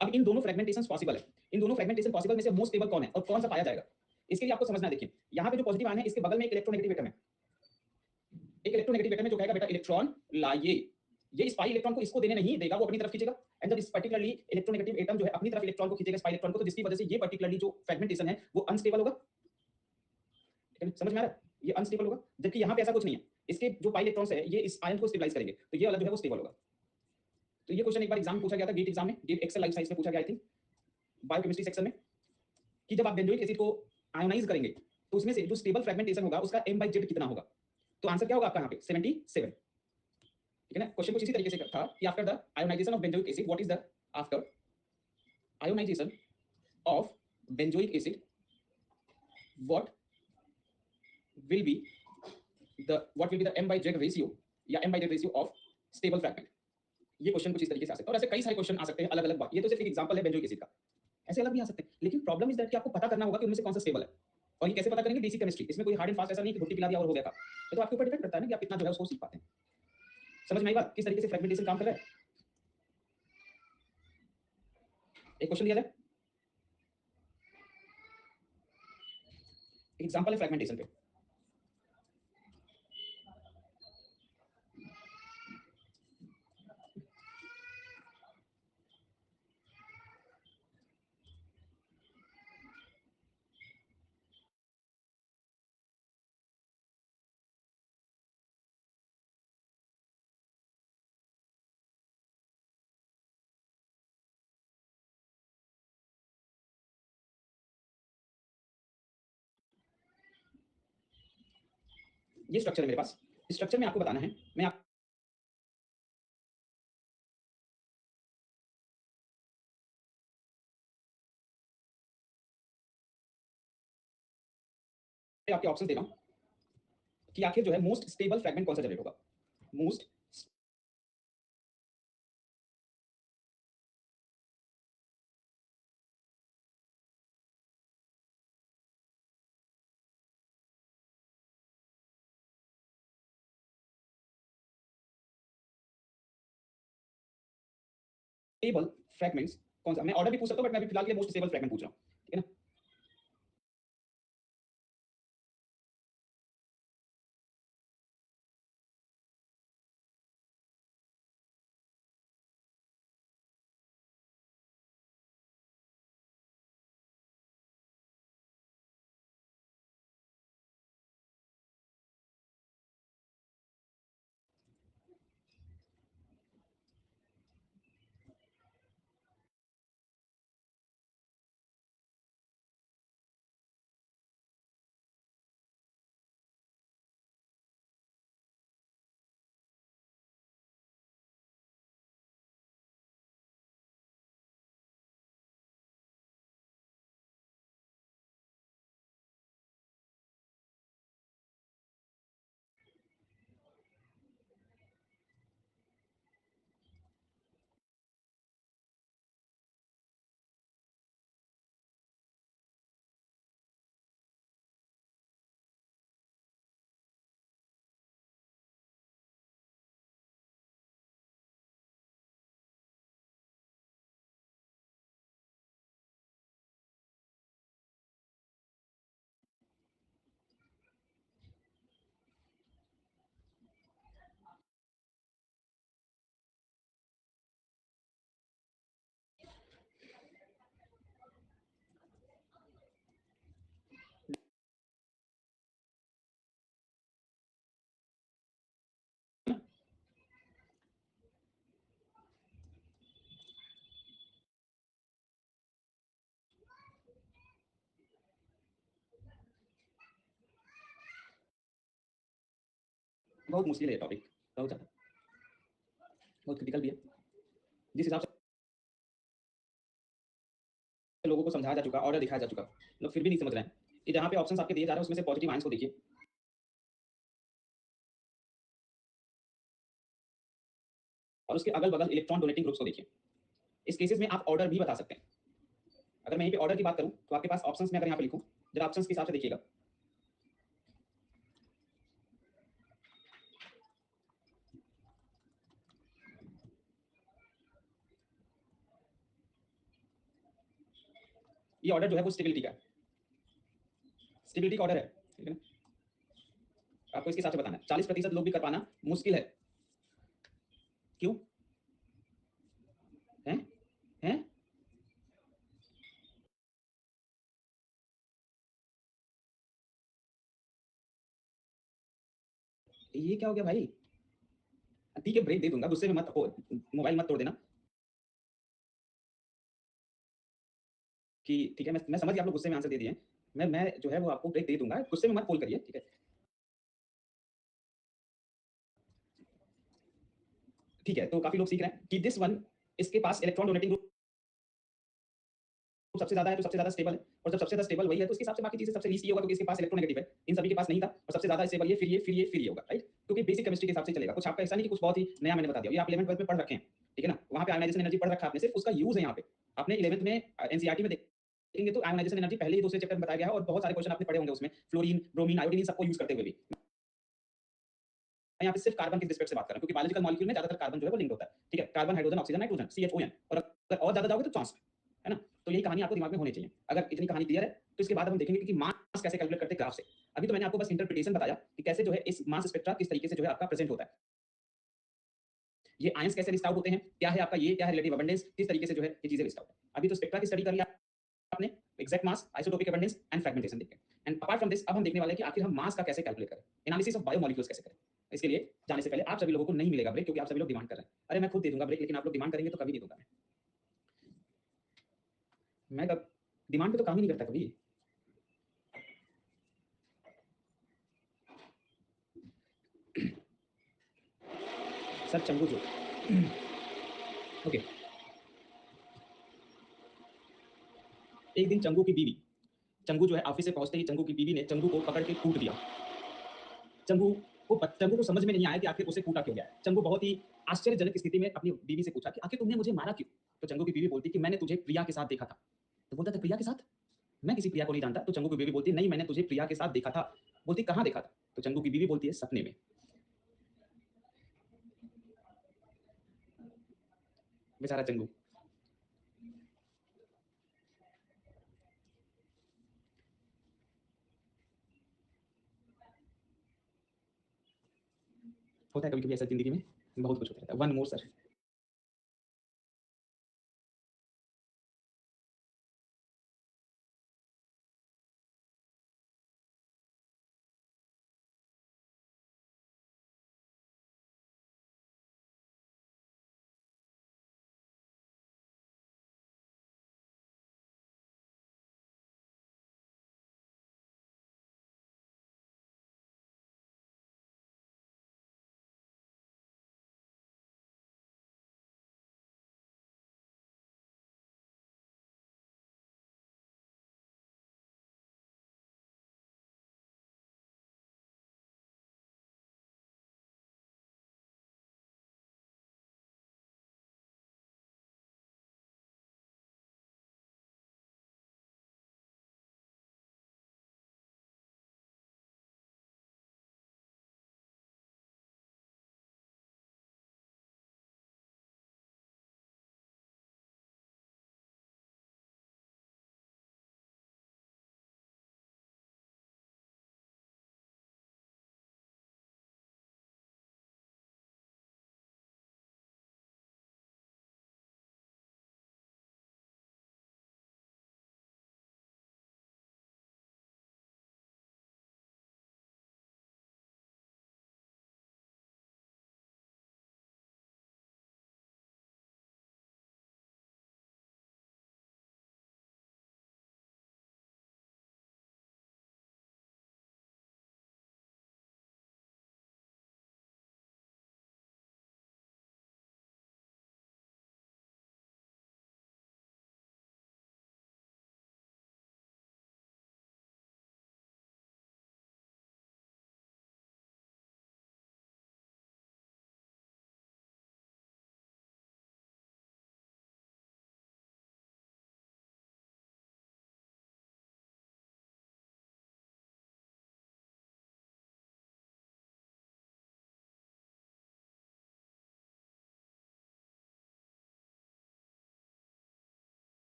अब इन दोनों फ्रेगमेंटेशंस पॉसिबल है। इन दोनों फ्रेगमेंटेशन पॉसिबल में से मोस्ट स्टेबल कौन है और कौन सा पाया जाएगा, इसके लिए आपको समझना है। देखिए यहाँ पे जो पॉजिटिव आयन है इसके बगल में एक इलेक्ट्रोनेगेटिव एटम है, एक इलेक्ट्रोनेगेटिव एटम है जो कहेगा बेटा इलेक्ट्रॉन लाइए। ये स्पाई इलेक्ट्रॉन को इसको देने नहीं देगा, वो अपनी तरफ खींचेगा। एंड जब इस पर्टिकुलरली इलेक्ट्रोनेगेटिव एटम जो है अपनी तरफ इलेक्ट्रॉन को खींचेगा, स्पाई इलेक्ट्रॉन को, तो जिसकी वजह से ये पर्टिकुलरली जो फ्रेगमेंटेशन है वो अनस्टेबल होगा, ठीक है। समझ में आ रहा है, ये अनस्टेबल होगा, जबकि यहाँ पे ऐसा कुछ नहीं है। इसके जो पाई इलेक्ट्रॉन्स है ये इस आयन को स्टेबलाइज करेंगे, तो ये वाला जो है वो स्टेबल होगा। तो ये क्वेश्चन एक बार एग्जाम में पूछा गया था, गेट एग्जाम में, गेट एक्सेल लाइफ साइंस में पूछा गया, आई थिंक बायोकेमिस्ट्री सेक्शन में, कि जब आप बेंजोइक एसिड को आयोनाइज करेंगे तो उसमें से जो स्टेबल फ्रेगमेंटेशन होगा उसका M/Z कितना होगा। तो आंसर क्या होगा आपका यहाँ पे 77, ठीक है ना। क्वेश्चन कुछ इसी तरीके से था कि after the ionisation of benzoic acid, what is the after ionisation of benzoic acid what will be the M/Z ratio या M/Z ratio of stable fragment. ये क्वेश्चन कुछ इस तरीके से आ सकता है, और ऐसे कई सारे क्वेश्चन आ सकते हैं अलग अलग बात। ये तो सिर्फ एक एग्जांपल है बेंजोइक एसिड का, ऐसे अलग भी आ सकते हैं। लेकिन प्रॉब्लम इज दैट कि आपको पता करना होगा कि उनमें से कौन सा स्टेबल है, और ये कैसे पता करेंगे, डीसी केमिस्ट्री। इसमें कोई हार्ड एंड फास्ट ऐसा नहीं कि घुट्टी पिला दिया और हो गया काम। ये तो आपके ऊपर डिपेंड करता है ना कि आप कितना जो है उसको सीख पाते हैं। समझ में आई बात, किस तरीके से फ्रेगमेंटेशन काम कर रहा है। एक क्वेश्चन दिया जाए, एग्जांपल है फ्रेगमेंटेशन पे। ये स्ट्रक्चर है मेरे पास, इस स्ट्रक्चर में आपको बताना है, मैं आपके ऑप्शन दे रहा हूँ कि आखिर जो है मोस्ट स्टेबल फ्रैगमेंट कौन सा जनरेट होगा। मोस्ट स्टेबल फ्रैगमेंट्स कौन सा, मैं ऑर्डर भी पूछ सकता हूँ बट मैं अभी फिलहाल के लिए मोस्ट स्टेबल फ्रैगमेंट पूछ रहा हूँ, ठीक है ना। बहुत मुश्किल है टॉपिक, बहुत ज़्यादा, बहुत क्रिटिकल भी है। जिस हिसाब से लोगों को समझाया जा चुका, ऑर्डर दिखाया जा चुका, लोग फिर भी नहीं समझ रहे हैं। ये जहाँ पे ऑप्शंस आपके दिए जा रहे हैं उसमें से पॉजिटिव आंसर को देखिए, और उसके अगल बगल इलेक्ट्रॉन डोनेटिंग ग्रुप्स को देखिए। इस केसेस में आप ऑर्डर भी बता सकते हैं। अगर मैं यहीं पे ऑर्डर की बात करूं तो आपके पास ऑप्शंस में अगर यहाँ पे लिखूं, जरा ऑप्शंस के हिसाब से देखिएगा। ये ऑर्डर जो है वो स्टेबिलिटी का है, स्टेबिलिटी का ऑर्डर है, ठीक है ना। आपको इसके हिसाब से बताना है। 40% लोग भी कर पाना मुश्किल है। क्यों हैं? हैं? ये क्या हो गया भाई? ठीक है, ब्रेक दे दूंगा, गुस्से में मत हो, मोबाइल मत तोड़ देना। कि ठीक है, मैं समझ गया आप लोग गुस्से में आंसर दे दिए। मैं जो है वो आपको ब्रेक दे दूंगा, गुस्से में मत पोल करिए, ठीक है। ठीक है, तो काफी लोग सीख रहे हैं कि दिस वन, इसके पास इलेक्ट्रॉन डोनेटिंग ग्रुप सबसे ज्यादा है तो सबसे ज्यादा स्टेबल है, और जब सबसे ज्यादा स्टेबल वही है तो उसके हिसाब से बाकी चीजें सबसे लीस्ट ये होगा क्योंकि इसके पास इलेक्ट्रोनेगेटिव है, इन सभी के पास नहीं था, और सबसे ज्यादा स्टेबल ये, फिर ये, फिर ये, फिर ये होगा, राइट। क्योंकि बेसिक केमिस्ट्री के हिसाब से चलेगा, कुछ आपका ऐसा नहीं कि कुछ बहुत ही नया मैंने बता दिया, ये आप 11th 12th में पढ़ रखे हैं, ठीक है ना। वहां पे आयोनाइजेशन एनर्जी पढ़ रखा है आपने, सिर्फ उसका यूज है यहाँ पे। आपने 11th में एनसीईआरटी में देखेंगे तो आयोनाइजेशन एनर्जी पहले ही दूसरे चैप्टर में बताया गया है, और बहुत सारे क्वेश्चन आपने पढ़े होंगे उसमें, फ्लोरीन, ब्रोमीन, आयोडीन, सबको यूज करते हुए भी। मैं यहाँ पे सिर्फ कार्बन के रिस्पेक्ट से बात कर रहा हूँ क्योंकि बायोलॉजिकल मॉलिक्यूल में ज्यादातर कार्बन जो है वो लिंक होता है, ठीक है। Carbon, hydrogen, oxygen, nitrogen, CHON, और अगर और ज्यादा जाओगे तो ट्रांस, है ना। तो यही कहानी आपको दिमाग में होनी चाहिए। अगर इतनी कहानी क्लियर है तो इसके बाद हम देखेंगे कि मास कैसे कैलकुलेट करते हैं ग्राफ से। अभी तो मैंने आपको बस इंटरप्रिटेशन बताया कि कैसे जो है इस मास स्पेक्ट्रा किस तरीके से जो है आपका प्रेजेंट होता है, ये आयंस कैसे लिस्ट आउट होते हैं, क्या है आपका ये, क्या है रिलेटिव अबंडेंस, किस तरीके से जो है ये चीजें लिस्ट आउट है। अभी तो स्पेक्ट्रा की स्टडी करी आपने, exact mass, isotopic abundance and fragmentation देखें। एंड अपार्ट फ्रॉम दिस अब हम देखने वाले हैं कि आखिर हम मास का कैसे कैलकुलेट करें, एनालिसिस ऑफ बायोमोलिक्यूल्स कैसे करें। इसके लिए जाने से पहले आप सभी लोगों को नहीं मिलेगा ब्रेक, क्योंकि आप सभी लोग डिमांड कर रहे हैं। अरे मैं खुद दे दूंगा ब्रेक, लेकिन आप लोग डिमांड करेंगे तो कभी नहीं दूंगा मैं कब डिमांड पे तो काम ही नहीं करता कभी। सर चंगू जो ओके, एक दिन चंगू जो है ऑफिस से पहुंचते ही चंगू की बीवी ने चंगू को पकड़ के कूट दिया। चंगू को समझ में नहीं आया कि आखिर उसे कूटा क्यों गया। चंगू बहुत ही आश्चर्यजनक स्थिति में अपनी बीवी से पूछा कि आखिर तुमने मुझे मारा क्यों? तो चंगू की बीवी बोलती कि मैंने तुझे प्रिया के साथ देखा था। तो बोलता था प्रिया के साथ? मैं किसी प्रिया को नहीं जानता। तो चंगू की बीवी बोलती नहीं, मैंने तुझे प्रिया के साथ देखा था। बोलती कहाँ देखा था? तो चंगू की बीवी बोलती है सपने में। बेचारा चंगू। होता है कभी कभी ऐसा जिंदगी में, बहुत कुछ होता रहता है। One more sir.